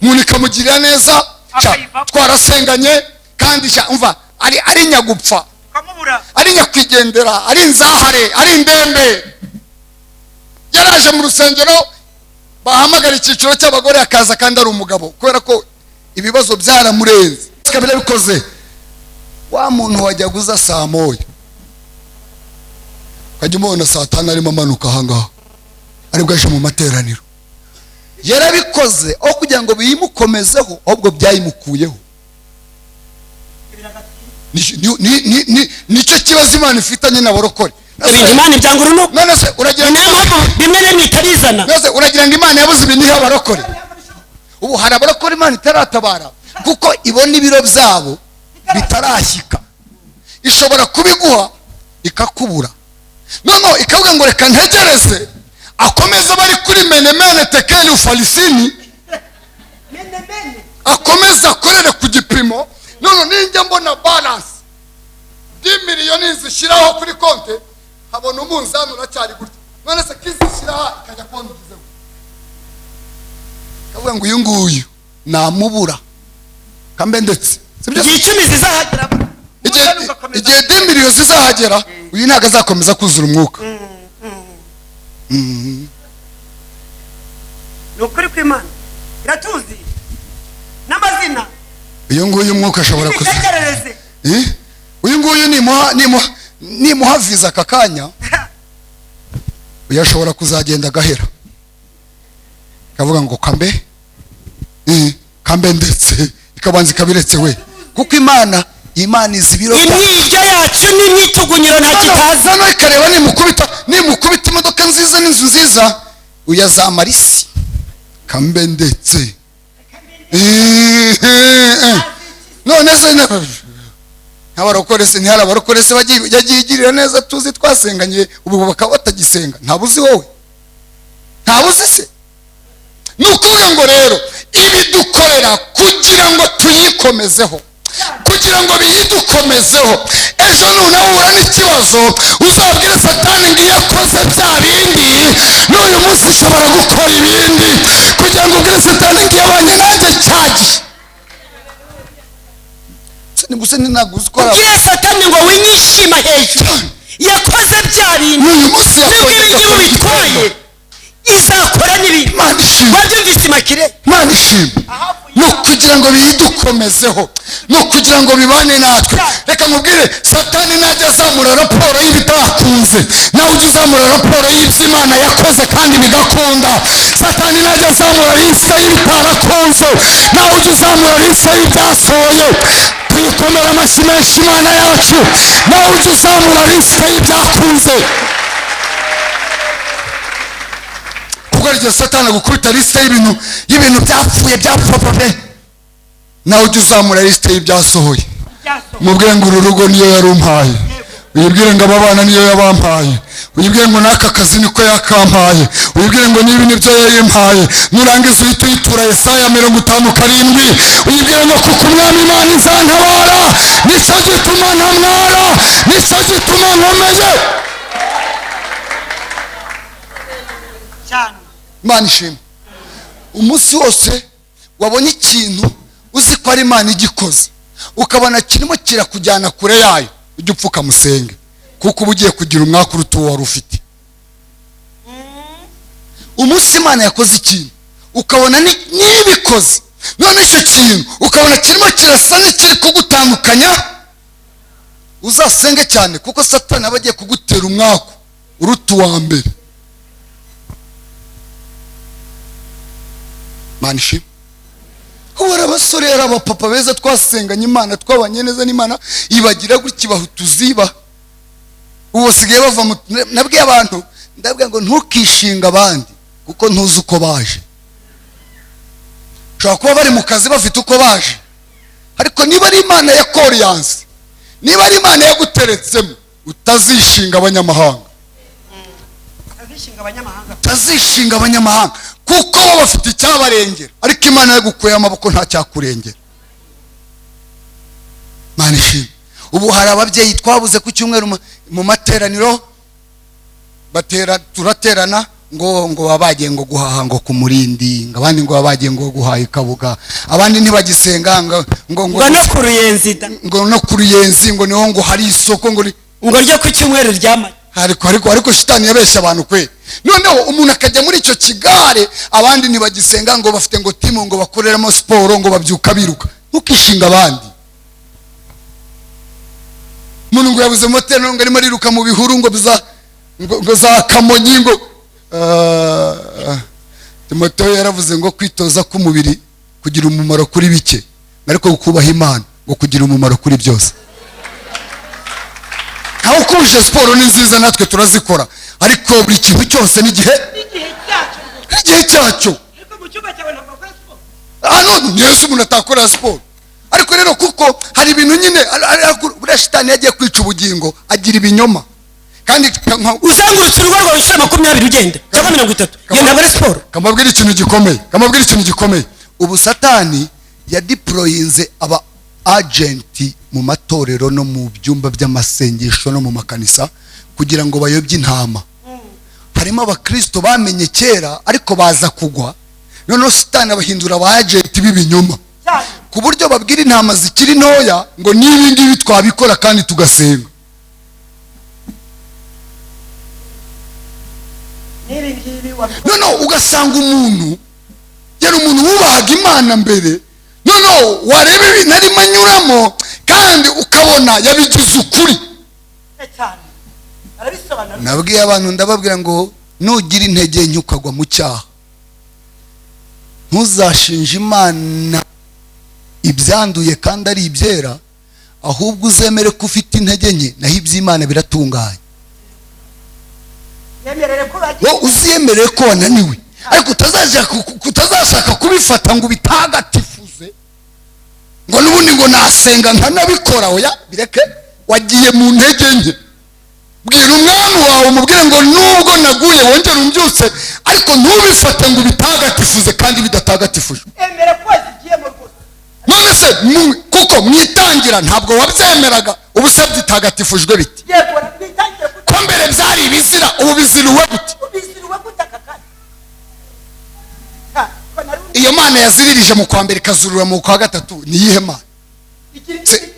Umuntu ikamugirira neza, twarasenganye kandi umva ari nyagupfa, ari nyakwigendera, ari nzahare, ari indembe. Yaraje mu rusengero bahamagara icyiciro cy'abagore akaza kandi ari umugabo, kubera ko ibibazo byaramurenze. Kabira bikoze wa muntu wajya guza saa moya, kajya umubona saa 5 arimo amanuka ahangaha, aribwo aje mu materaniro. Yarabikoze aho kugira ngo biyimukomezeho, ahubwo byayimukuyeho. Nicyo kibazo Imana ifitanye n'abarokore. Imana ibyangura no none se uragira bimwe n'imwe itarizana, none se uragira ngo Imana yabuze ibintu y'abarokore. Ubu hari abarokore Imana itaratabara kuko ibona ibiro byabo bitarashyika. Ishobora kubiguha ikakubura, none ikavuga ngo reka ntegereze akomeza bari kuri menemene tekeli ufalisini, akomeza akorere ku gipimo. None ninjya mbona balance 10 miliyoni zishyiraho kuri konte, habona umunzani uracyari gutya, none se kizishyiraho ikajya kontizeho, kavuga ngo uyu nguyu namubura kambe ndetse sibyo 10 zizahagera, igihe 10 miliyoni zizahagera, uyu ntago azakomeza kuzura umwuka. Nukuri kw'Imana iratuzi n'amazina. Uyu nguyu umwuka ashobora kuzekerereze, uyu nguyu nimuha visa kakanya, uyu ashobora kuzagenda gahera, kavuga ngo kambe ndetse ikabanza ikabiretse we, kuko Imana izi ibiro imyirya yacu n'imyitugunyiro nta kitaza. None kareba nimukubita imodoka nziza n'inzu nziza, uyazamara isi kambe ndetse. None se n'abarokore se ntihari abarokore se yagiye igirira neza tuzi twasenganye, ubu bakaba batagisenga, ntabuzi wowe, ntabuzi se. Nukuvuga ngo rero ibidukorera kugira ngo tuyikomezeho, kugira ngo biyidukomezeho. Ejo nunahura n'ikibazo uzabwire Satani ngo yakoze bya bindi, n'uyu munsi ishobora gukora ibindi, kugira ngo ubwire Satani ngo yabanye nanjye cyagiye. Nibuse ninaguzi ko ubwire Satani ngo winyishima hejuru, yakoze bya bindi, n'uyu munsi yakoze bitwaye izakora n'ibindi. Wabyumvise Makire? Imana ishimwe. No kugira ngo biyidukomezeho, no kugira ngo bibane natwe. Reka nkubwire, Satani najya azamura raporo y'ibitakunze, nawe ujya uzamura raporo y'Imana yakoze kandi bigakunda. Satani najya azamura liste y'ibitarakunze, nawe ujya uzamura liste y'ibyasohoye. Tuyikomera amashyi menshi Imana yacu, nawe ujya uzamura liste y'ibyakunze. Kuko igihe satani agukubita lisite y'ibintu byapfuye byapfuye, nawe ujya uzamura lisite y'ibyasohoye. Mubwire ngo uru rugo niyo yarumpaye, uyibwire ngo aba bana niyo yabampaye, uyibwire ngo n'aka kazi niko yakampaye, uyibwire ngo n'ibi nibyo yayimpaye. Nurangiza uhita uyitura Yesaya 50:7, uyibwire ngo kuko umwami Imana izantabara, nicyo gituma ntamwara, nicyo gituma nkomeye. Imana ishimwe. Umunsi wose wabonye ikintu uzi ko ari Imana igikoze, ukabona kirimo kirakujyana kure yayo, ujye upfuka musenge, kuko uba ugiye kugira umwaka uruta uwo wari ufite. Umunsi Imana yakoze ikintu ukabona n'ibikoze, none icyo kintu ukabona kirimo kirasa n'ikiri kugutandukanya, uzasenge cyane, kuko Satani aba agiye kugutera umwaka uruta uwa mbere. Imana ishimwe. Ubara abasore ari abapapa beza twasenganye Imana, twabanye neza n'Imana, ibagira gutya bahutuziba. Ubu sigaye bava nabwiye abantu, ndabwira ngo ntukishinga abandi kuko ntuzi uko baje. Ushobora kuba bari mu kazi bafite uko baje, ariko niba ari Imana ya Koriyanse, niba ari Imana yaguteretsemo, utazishinga abanyamahanga. Utazishinga abanyamahanga kuko bo bafite icyabarengera, ariko Imana yagukuye amaboko nta cyakurengera. Imana ishimwe. Ubu hari ababyeyi twabuze ku cyumweru mu materaniro, turaterana ngo babagiye ngo guhaha ngo ku Murindi, ngo abandi ngo babagiye ngo guhaha i Kabuga, abandi ntibagisenga ngo no ku Ruyenzi, ngo no ku Ruyenzi ngo niho ngo hari isoko ngo ryo ku cyumweru ryamaye. ariko shitani yabeshya abantu kwe. Noneho umuntu akajya muri icyo kigare, abandi ntibagisenga ngo bafite ngo timu ngo bakoreramo siporo ngo babyuka biruka. Ntukishinga abandi. Umuntu ngo yabuze motero ngo arimo ariruka mu bihuru ngo za Kamonyi ngo Timoteyo yaravuze ngo kwitoza k'umubiri kugira umumaro kuri bike, ariko kubaha Imana ngo kugira umumaro kuri byose. Aho kubisha siporo ni nziza, natwe turazikora, ariko buri kintu cyose n'igihe cyacyo. Yesu umuntu atakora siporo, ariko rero kuko hari ibintu nyine buriya shitani yagiye kwica ubugingo, agira ibinyoma. Kandi uzengurutse urugo rwawe inshuro 20 ugende cyangwa 30, iyo ntabwo ari siporo. Kamabwira ikintu gikomeye. Ubu Satani yadiployinze aba agenti mu matorero no mu byumba by'amasengesho no mu makanisa kugira ngo bayobye intama. Harimo abakristo bamenye kera ariko baza kugwa, noneho Satani abahindura aba agenti b'ibinyoma, ku buryo babwira intama zikiri ntoya ngo nibi ngibi twabikora kandi tugasenga. Noneho ugasanga umuntu yari umuntu wubahaga Imana mbere, noneho wareba ibintu arimo anyuramo kandi ukabona yabigize ukuri. Nabwiye abantu, ndababwira ngo nugira intege nke ukagwa mu cyaha, ntuzashinje Imana ibyanduye kandi ari ibyera, ahubwo uzemere ko ufite intege nke, naho iby'Imana biratunganye. Uziyemerere ko wananiwe, ariko utazashaka kubifata ngo bitagatifuze ngo n'ubundi ngo nasenga nkanabikora. Oya, bireke, wagiye mu ntege nke. Bwira umwami wawe umubwire ngo nubwo naguye wongere umbyutse, ariko ntubifate ngo bitagatifuze kandi bidatagatifuje. None se kuko mwitangira ntabwo wabyemeraga, ubu se bitagatifujwe biti? Ko mbere byari ibizira, ubu biziriwe gute? Iyo Mana yaziririje mu kwa mbere ikazurura mu kwa gatatu ni iyihe Mana?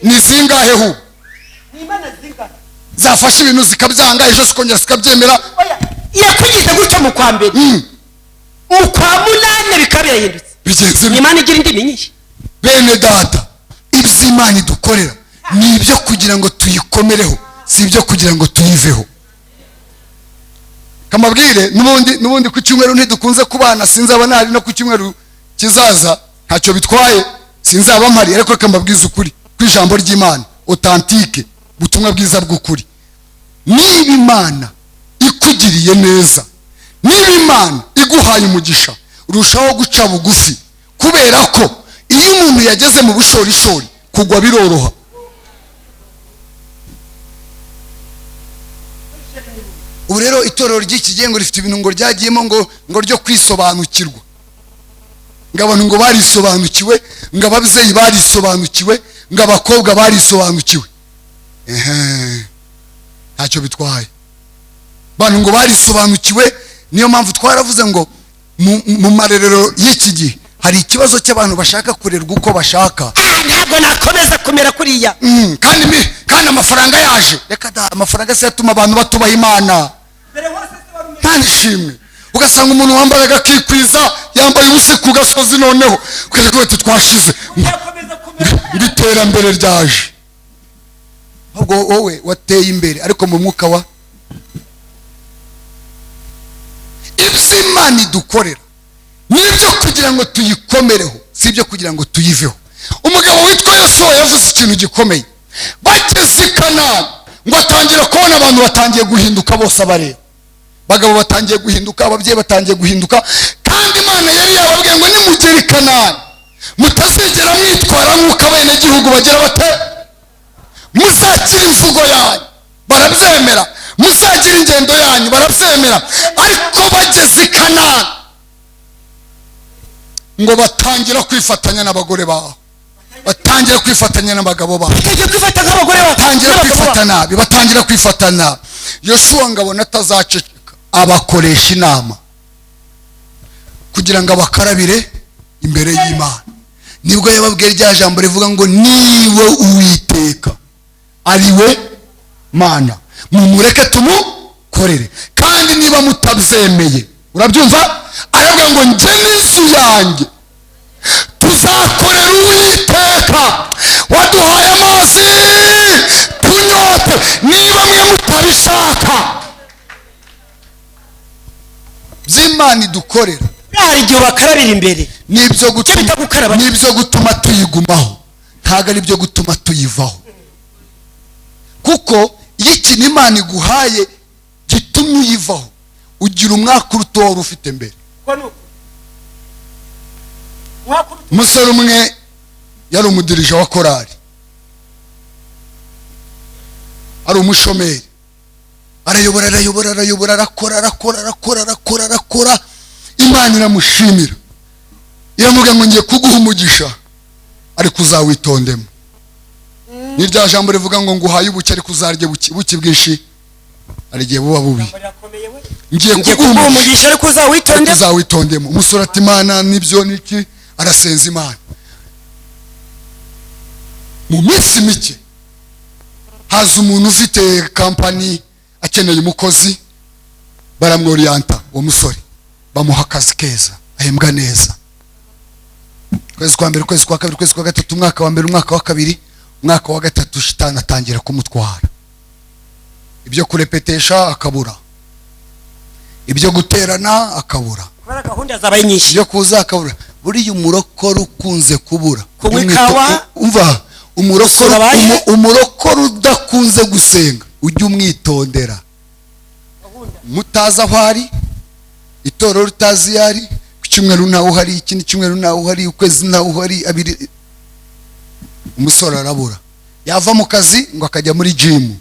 Ni zingahe hu? Zafashe ibintu zikabyanga, ejo zikongera zikabyemera. Irakugize gutyo mu kwa mbere, mu kwa munane bikabirahindutse. Imana igira indimi nyinshi. Bene data, iby'Imana idukorera ni ibyo kugira ngo tuyikomereho, si ibyo kugira ngo tuyiveho. Kamabwire nubundi ku cyumweru ntidukunze kubana, sinzaba nari no ku cyumweru kizaza, ntacyo bitwaye, sinzaba mpari, ariko kamabwiza ukuri kw'ijambo ry'Imana authentique, butumwa bwiza bw'ukuri. Niba Imana ikugiriye neza, niba Imana iguhaye umugisha urushaho guca bugufi, kubera ko iyo umuntu yageze mu bushorishori kugwa biroroha. ubu rero itorero ry'iki gihe ngo rifite ibintu ngo ryagiyemo ngo ryo kwisobanukirwa, ngo abantu ngo barisobanukiwe, ngo ababyeyi barisobanukiwe, ngo abakobwa barisobanukiwe. Ntacyo bitwaye, abantu ngo barisobanukiwe. Niyo mpamvu twaravuze ngo mu marerero y'iki gihe hari ikibazo cy'abantu bashaka kurerwa uko bashaka. Ntabwo nakomeza kumera kuriya. Kandi amafaranga yaje, reka da, amafaranga se yatuma abantu batubaha Imana. Nta nishimwe, ugasanga umuntu wambaye agakikwiza yambaye ubusa ku gasozi, noneho ukavuga ati twashize iterambere ryaje. ahubwo wowe wateye imbere ariko mu mwuka wa Imana idukorera nibyo kugira ngo tuyikomereho, si ibyo kugira ngo tuyiveho. Umugabo witwa Yosuwa yavuze ikintu gikomeye, bageze i Kanani ngo atangira kubona abantu batangiye guhinduka, bose abareba, bagabo batangiye guhinduka, ababyeyi batangiye guhinduka. Kandi Imana yari yababwiye ngo nimugera i Kanani mutazigera mwitwara nk'uko abenegihugu bagira bate, muzakira imvugo yanyu, barabyemera, muzagira ingendo yanyu, barabyemera. Ariko bageze i Kanani ngo batangira kwifatanya n'abagore baho, batangira kwifatanya n'abagabo baho, batangira kwifata nabi, batangira kwifata nabi. Yosuwa ngabona atazaceceka, abakoresha inama kugira ngo abakarabire imbere y'Imana. Nibwo yababwiye rya jambo rivuga ngo niwe Uwiteka ariwe Mana, mumureke tumukorere. Kandi niba mutabyemeye, urabyumva, aravuga ngo nje n'inzu yanjye tuzakorera Uwiteka waduhaye amazi tunyote. Niba mwe mutabishaka by'Imana idukorera, hari igihe bakarabira imbere, nibyo gutuma tuyigumaho, ntabwo ari byo gutuma tuyivaho. Kuko iyo ikintu Imana iguhaye gitumye uyivaho, ugira umwaka uruta wari ufite mbere. Umusore umwe yari umudirija wa korari, ari umushomeri, arayobora arakora. Imana iramushimira, iramuga ngo ngiye kuguha umugisha ariko uzawitondemo. Ni rya jambo rivuga ngo nguhaye ubuki ariko uzarye buki bwinshi ari gihe buba bubi. Ngiye kuguha umugisha ariko uzawitondemo. Umusore ati Imana nibyo niki, arasenza Imana. Mu minsi mike haza umuntu ufite kampani akeneye umukozi, baramworiyanta uwo musore, bamuha akazi keza, ahembwa neza. Kwezi kwa mbere, kwezi kwa kabiri, kwezi kwa gatatu, umwaka wa mbere, umwaka wa kabiri, umwaka wa gatatu, shitani atangira kumutwara. Ibyo kurepetesha akabura, ibyo guterana akabura, gahunda zabaye nyinshi, ibyo kuza akabura. Buriya umurokoro ukunze kubura, umva umurokoro udakunze gusenga ujye umwitondera. Mutaza aho ari, itorero ritazi yari, ku cyumweru ntawe uhari, ikindi cyumweru ntawe uhari, ukwezi ntawe uhari, abiri. Umusore arabura, yava mu kazi ngo akajya muri gym,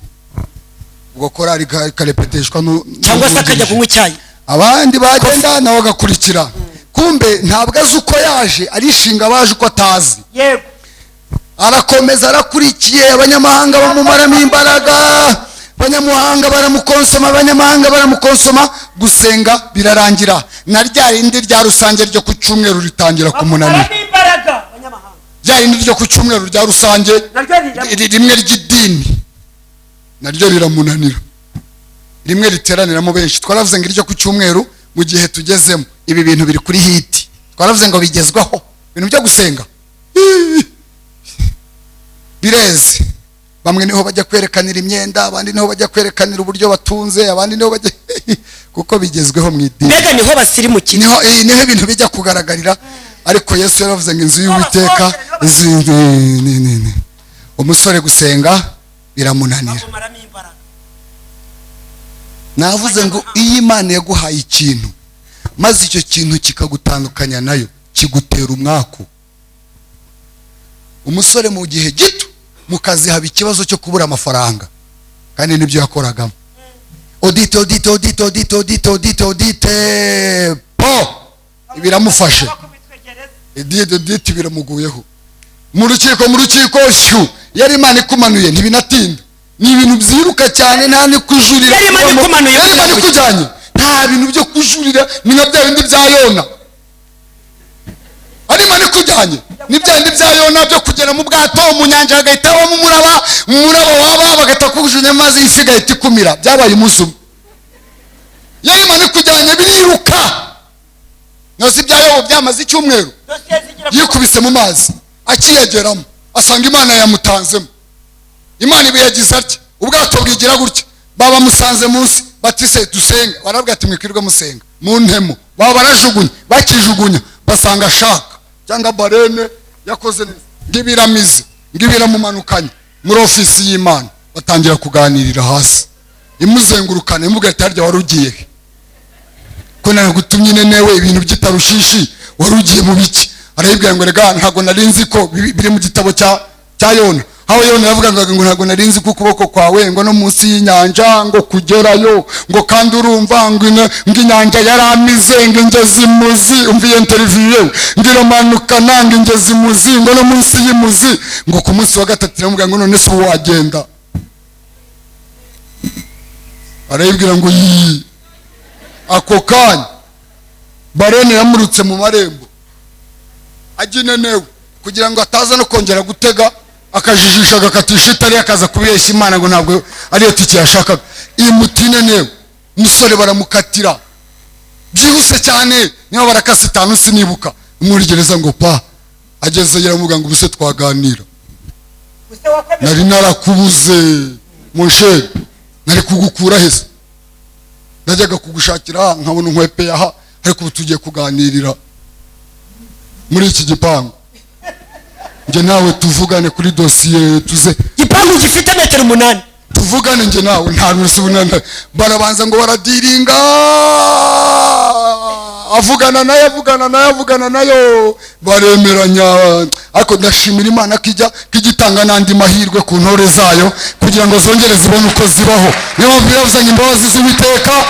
ubwo korari karepeteshwa cyangwa se akajya kunywa icyayi, abandi bagenda nawe agakurikira. Kumbe ntabwo azi uko yaje, arishinga abaje uko atazi. Yego, arakomeza arakurikiye, abanyamahanga bamumaramo imbaraga, abanyamahanga baramukonsoma, gusenga birarangira. Na rya rindi rya rusange ryo ku cyumweru ritangira kumunanira, rya rindi ryo ku cyumweru rya rusange rimwe ry'idini naryo riramunanira, rimwe riteraniramo benshi. Twaravuze ngo iryo ku cyumweru mu gihe tugezemo ibi bintu biri kuri hiti, twaravuze ngo bigezwaho ibintu byo gusenga bireze. Bamwe niho bajya kwerekanira imyenda, abandi niho bajya kwerekanira uburyo batunze, abandi niho bajya kuko bigezweho mu idini, mbega niho basirimukira, niho ibintu bijya kugaragarira. Ariko Yesu yaravuze ngo inzu y'Uwiteka, umusore gusenga biramunanira. Navuze ngo iyo Imana yaguhaye ikintu maze icyo kintu kikagutandukanya nayo, kigutera umwaku. Umusore mu gihe gito mu kazi haba ikibazo cyo kubura amafaranga, kandi nibyo yakoragamo. Odite po biramufashe, odite biramuguyeho. mu rukiko shu yari Imana ikumanuye, ntibinatinda, ni ibintu byiruka cyane, nta ni kujurira. yari Imana ikumanuye, yari Imana ikujyanye, nta bintu byo kujurira, ni nka bya bindi bya Yona. ari Imana ikujyanye, ni bya bindi bya Yona byo kugera mu bwato mu nyanja hagahita habamo umuraba waba bagahita kujunya mazi isi igahita ikumira. Byabaye umunsi umwe. yari Imana ikujyanye, biriruka. Nasi bya Yobu byamaze icyumweru yikubise mu mazi, akiyegeramo asanga Imana yamutanzemo. Imana ibiyagize atya, ubwato bwigira gutya, baba musanze munsi, batise dusenge. Barabwira ati mwikirwa musenga mu ntemo, baba barajugunya, bakijugunya basanga ashaka cyangwa barene yakoze neza, ngibiramize ngibiramumanukanye muri ofisi y'Imana. Batangira kuganirira hasi, imuzengurukana, imubwira ati harya warugiye he ko nagutumye nenewe ibintu by'itarushishi, warugiye mu biki? Arayibwira ngo rega ntago narinzi ko biri mu gitabo cya Yona. Aho Yona yavugaga ngo ntago narinzi ko ukuboko kwawe ngo no munsi y'inyanja ngo kugerayo, ngo kandi urumva ngo inyanja yaramize ngo ingezi muzi. Umviye interview ngiramanuka nanga ingezi muzi ngo no munsi y'imuzi, ngo ku munsi wa gatatu yamuvuga ngo none se wagenda. Arayibwira ngo yi ako kanya barene yamurutse mu marembo aginenewe, kugira ngo ataza no kongera gutega akajijisha agakatisha itari akaza kubeshya Imana ngo ntabwo ariyo tiki yashakaga. Imutinenewe umusore baramukatira byihuse cyane, niba barakase 5 sinibuka. Umurigereza ngo pa ageze yaramuga ngo ubuse twaganira, nari narakubuze monshe, nari kugukura hese, najyaga kugushakira nkabona nkwepe yaha, ariko ubu tugiye kuganirira muri iki gipangu, nje nawe tuvugane kuri dosiye tuze. Gipangu gifite metero 8, tuvugane nje nawe nta rusubunana. Barabanza ngo baradiringa, avugana nayo baremeranya. Ariko ndashimira Imana kijitanga nandi mahirwe ku ntore zayo kugira ngo zongere zibone uko zibaho. Niyo mpamvu yavuzanye imbabazi z'Uwiteka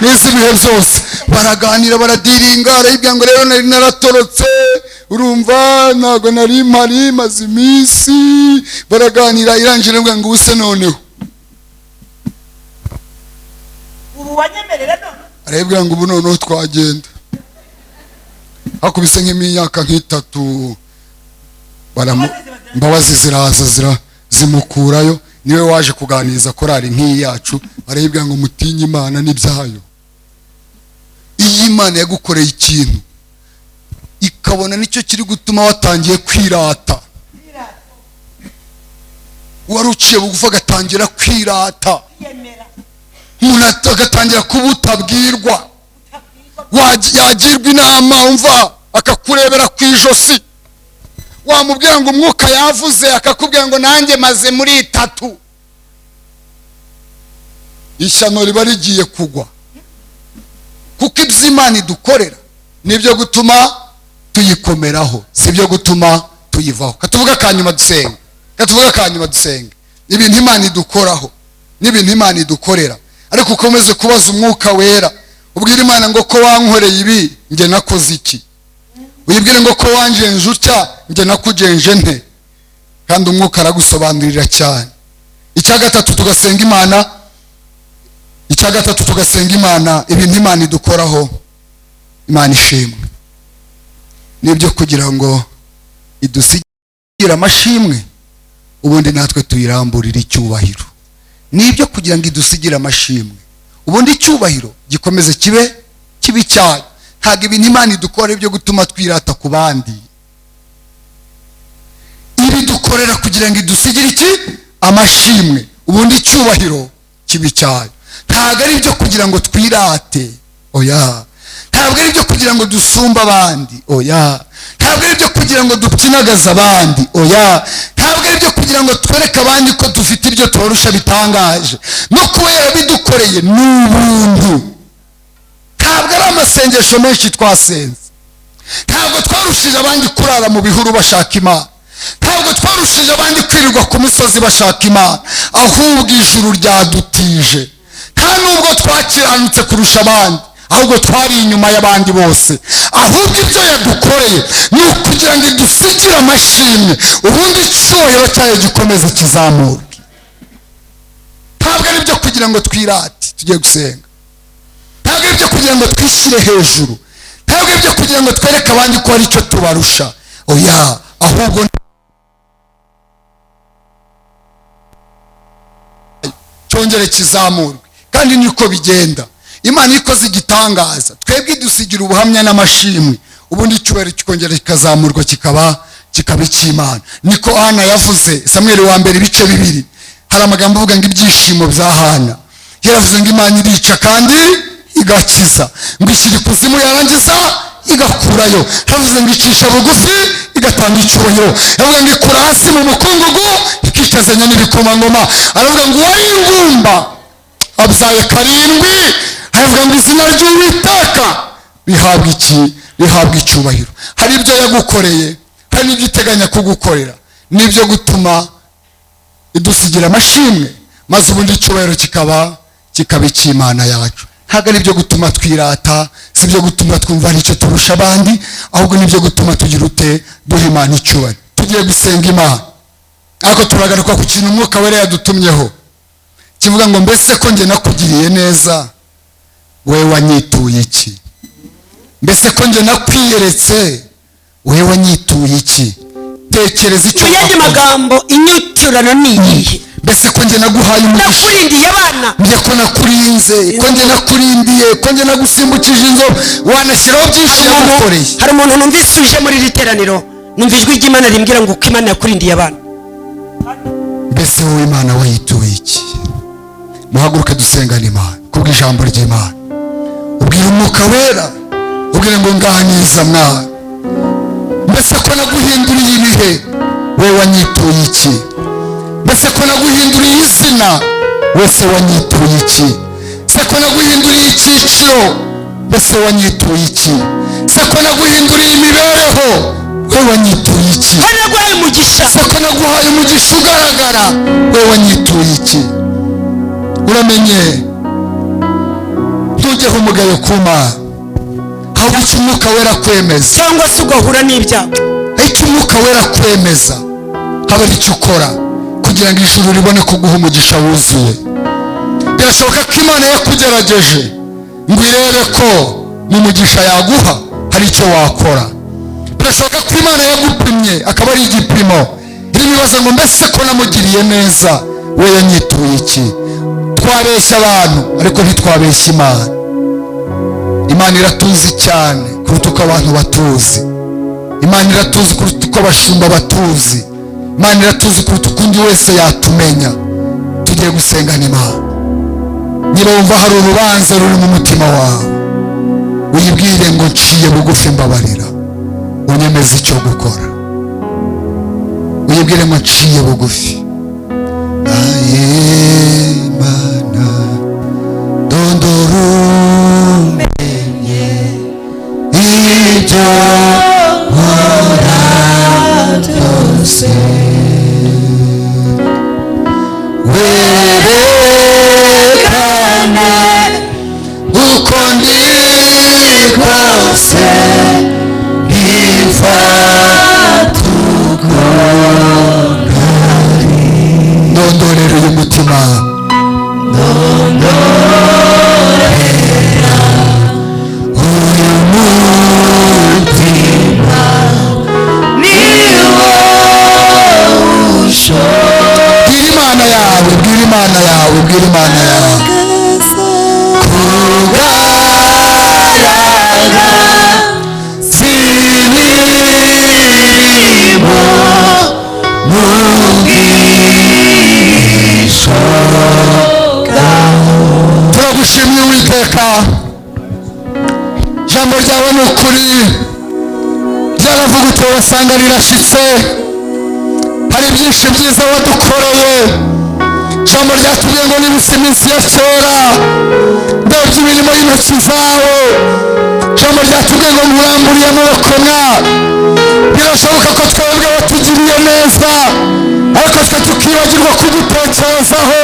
n'iz'ibihe byose. Baraganira baradiringa, arayibwira ngo rero nari naratorotse, urumva ntago nari mpari maze iminsi. Baraganira irangira ngo ubuse noneho ubu wanyemerera none. Arayibwira ngo ubu noneho twagenda. Hakubise nk'imyaka 3, imbabazi ziraza zimukurayo. Niwe waje kuganiriza korari nk'iyi yacu. Arayibwira ngo mutinye Imana n'ibyayo. Iyi Imana yagukoreye ikintu ikabona nicyo kiri gutuma watangiye kwirata. Waruciye bugufa agatangira kwirata, umuntu agatangira kubutabwirwa, yagirwa inama umva akakurebera ku ijosi. Wamubwira ngo umwuka yavuze akakubwira ngo nanjye maze muri 3. Ishyano riba rigiye kugwa, kuko iby'Imana idukorera nibyo gutuma tuyikomeraho, sibyo gutuma tuyivaho. Katuvuga kanyuma dusenge. Ibintu Imana idukoraho n'ibintu Imana idukorera, ariko ukomeze kubaza umwuka wera, ubwire Imana ngo ko wankoreye ibi nge nakoze iki? Uyibwire ngo ko wanjenje utya nge nakujenje nte? Kandi umwuka aragusobanurira cyane. Icya gatatu tugasenga Imana ibintu Imana idukoraho. Imana ishimwe nibyo kugira ngo idusigire amashimwe, ubundi natwe tuyiramburira icyubahiro. Nibyo kugira ngo idusigire amashimwe, ubundi icyubahiro gikomeze kibe cyayo. Ntabwo ibintu Imana idukora byo gutuma twirata ku bandi. Ibi dukorera kugira ngo idusigire amashimwe, ubundi icyubahiro kibe cyayo. Ntabwo ari byo kugira ngo twirate, oya. Ntabwo ari byo kugira ngo dusumba abandi, oya. Ntabwo ari byo kugira ngo dupyinagaza abandi, oya. Ntabwo ari byo kugira ngo twereke abandi ko dufite ibyo tubarusha bitangaje. No kuba yarabidukoreye n'ubuntu, ntabwo ari masengesho menshi twasenze, ntabwo twarushije abandi kurara mu bihuru bashaka Imana, ntabwo twarushije abandi kwirirwa ku misozi bashaka Imana, ahubwo ijuru ryadutije. nta nubwo twakiranutse kurusha abandi, ahubwo twari inyuma y'abandi bose. ahubwo ibyo yadukoreye ni ukugira ngo idusigire amashimwe, ubundi icyubahiro cyayo gikomeze kizamurwe. ntabwo ari byo kugira ngo twirate tugiye gusenga, ntabwo ari byo kugira ngo twishyire hejuru, ntabwo ari byo kugira ngo twereke abandi ko hari icyo tubarusha. oya, ahubwo cyongere kizamurwe. kandi niko bigenda. Imana ikoze igitangaza, twebwe idusigira ubuhamya n'amashimwe, ubundi icyubahiro kikongera kikazamurwa kikaba icy'Imana. niko Hana yavuze, Samweli wa mbere ibice 2, hari amagambo avuga ngo ibyishimo bya Hana. yaravuze ngo Imana irica kandi igakiza, ngo ishyira ikuzimu yarangiza igakurayo. yavuze ngo icisha bugufi igatanga icyubahiro. yavuze ngo ikura hasi mu mukungugu ikicazanya n'ibikomangoma. aravuga ngo uwayibumba abyaye karindwi. aravuga ngo izina ry'Uwiteka rihabwa icyubahiro. hari ibyo yagukoreye, hari n'ibyo iteganya kugukorera, n'ibyo gutuma idusigira amashimwe, maze ubundi icyubahiro kikaba icy'Imana yacu. ntabwo ari byo gutuma twirata, si byo gutuma twumva ari icyo turusha abandi, ahubwo nibyo gutuma tugira duha Imana icyubahiro. tugiye gusenga Imana, ariko turagaruka ku kintu Umwuka Wera yadutumyeho kivuga ngo mbese ko njye nakugiriye neza, wowe wanyituye iki? mbese ko njye nakwiyeretse, wowe wanyituye iki? tekereza icyo mu magambo inyiturano ni iyihe? mbese ko njye naguhaye umugisha, nakurindiye abana, njye ko nakurinze, ko njye nakurindiye, ko njye nagusimbukije inzobe, wanashyiraho byinshi yagukoreye. hari umuntu numvise uje muri iri teraniro, numva ijwi ry'Imana rimbwira ngo uko Imana yakurindiye abana. mbese wowe Imana wayituye iki? muhaguruke dusengane Imana kubw'ijambo ry'Imana. ubwira Umwuka Wera, ubwire ngo nganiriza mwana. mbese ko naguhinduriye ibihe, wowe wanyituye iki? mbese ko naguhinduriye izina, wese wanyituye iki? se ko naguhinduriye icyiciro, mbese wanyituye iki? se ko naguhinduriye imibereho, wowe wanyituye iki? ko naguhaye umugisha, se ko naguhaye umugisha ugaragara, wowe wanyituye iki? uramenye, ntujyeho umugayo ku Mana, ahubwo icyo Umwuka Wera kwemeza, cyangwa se ugahura n'ibyago. icyo Umwuka Wera kwemeza haba ari icyo ukora, kugira ngo ijuru ribone kuguha umugisha wuzuye. birashoboka ko Imana yakugerageje ngo irebe ko mu mugisha yaguha hari icyo wakora. birashoboka ko Imana yagupimye akaba ari igipimo, irimo ibibazo ngo mbese ko namugiriye neza, we yanyituye iki? twabeshya abantu ariko ntitwabeshya Imana. Imana iratuzi cyane kuruta uko abantu batuzi. Imana iratuzi kuruta uko abashumba batuzi. Imana iratuzi kuruta uko undi wese yatumenya. tugiye gusengana Imana. niba wumva hari urubanza ruri mu mutima wawe, uyibwire ngo nciye bugufi mbabarira, unyemeze icyo gukora. uyibwire ngo nciye bugufi. Imana dondora umenye ibyo nkora byose, werekane uko ndi kose, ifata uko ntari. ndondorera uyu mutima, ndondorera uyu mutima, niwo ushoboye. bwira Imana yawe, bwira Imana yawe, bwira Imana yawe. kugaragara z'imirimo mu bwisho bwawe. turagushimiye Uwiteka, ijambo ryawe ni ukuri, ryaravuga basanga rirashitse. hari byinshi byiza wadukoreye. ijambo ryatubwiye ngo nibutse iminsi ya kera, ndebye imirimo y'intoki zawe. ijambo ryatubwiye ngo muramburiye amaboko mwa. Birashoboka ko twebwe watugiriye neza ariko twe tukibagirwa kugutekerezaho.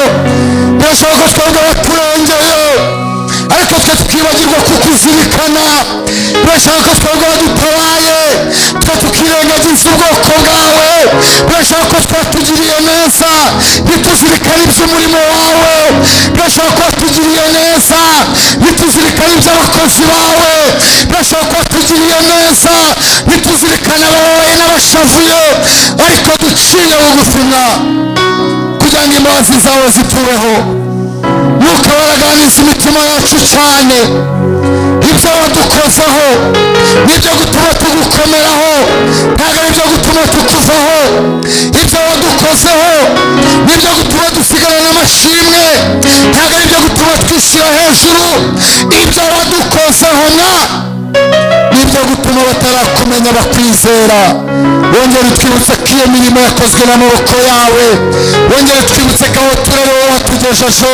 Birashoboka ko twebwe waturengeye ariko twe tukibagirwa kukuzirikana. Birashoboka ko twebwe wadutabaye twe tukirengagiza ubwoko bwawe. Birashoboka ko twatugiriye neza ntituzirikane iby'umurimo wawe. Birashoboka ko watugiriye neza ntituzirikane iby'abakozi bawe. Birashoboka ko watugiriye neza ntituzirikane ababaye n'abashavuye ariko duciye bugufi mwa kugira ngo imbabazi zawe zitubeho. Mwuka waraganiriza imitima yacu cyane. Ibyo wadukozeho nibyo gutuma tugukomeraho ntabwo ari byo gutuma tukuvaho. Ibyo wadukozeho nibyo gutuma dusigarana amashimwe ntabwo ari byo gutuma twishyira hejuru. Ibyo wadukozeho mwa nibyo gutuma batarakumenya bakwizera. Wongere utwibutse ko iyo mirimo yakozwe n'amaboko yawe. Wongere utwibutse ko aho turere wowe watugejeje.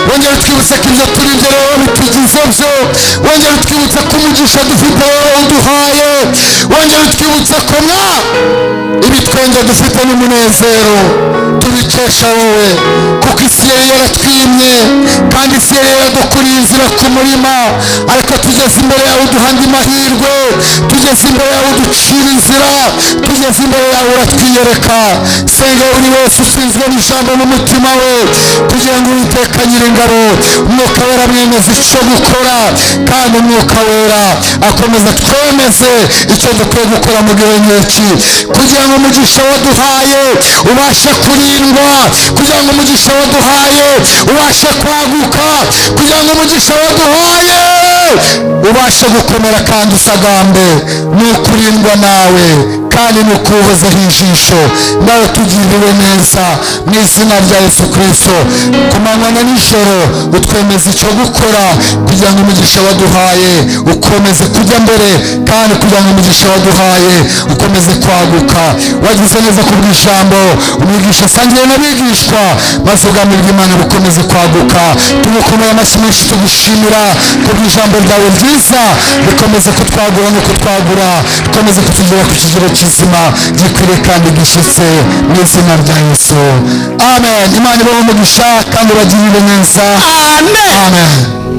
Wongere utwibutse ko ibyo turi imbere wowe bitugize byo. Wongere utwibutse ko umugisha dufite wowe uduhaye. Wongere utwibutse ko mwa ibitwenge dufite n'umunezero tubikesha wowe kuko isi yari yaratwimye kandi isi yari yaradukuriye inzira ku murima ariko tugeze imbere yawe uduha andi mahirwe. Tugeze imbere yawe uducira inzira. Tugeze imbere yawe uratwiyereka. Senga buri wese ushinzwe n'ijambo n'umutima we kugira ngo Uwiteka Nyiringabo umwuka wera mwemeze icyo gukora kandi umwuka wera akomeza twemeze icyo dukwiye gukora mu gihe nk'iki kugira ngo umugisha waduhaye ubashe kurindwa, kugira ngo umugisha waduhaye ubashe kwaguka, kugira ngo umugisha waduhaye ubashe gukomera kandi usagambe. Ni ukurindwa nawe kandi ni ukuwuhozaho ijisho. Nawe tugiriwe neza mu izina rya Yesu Kristo. Ku manywa na nijoro utwemeza icyo gukora kugira ngo umugisha waduhaye ukomeze kujya mbere kandi kugira ngo umugisha waduhaye ukomeze kwaguka. Wagize neza ku bw'ijambo umwigisha asangiye n'abigishwa maze ubwami bw'Imana bukomeze kwaguka. Tugukomera amashyi menshi tugushimira ku bw'ijambo ryawe ryiza rikomeze kutwagura no kutwagura, rikomeze kutugera ku kigero kizima gikwiriye kandi gishyitse mu izina rya Yesu. Amen. Imana ibahe umugisha kandi ubagirire neza. Amen. Amen.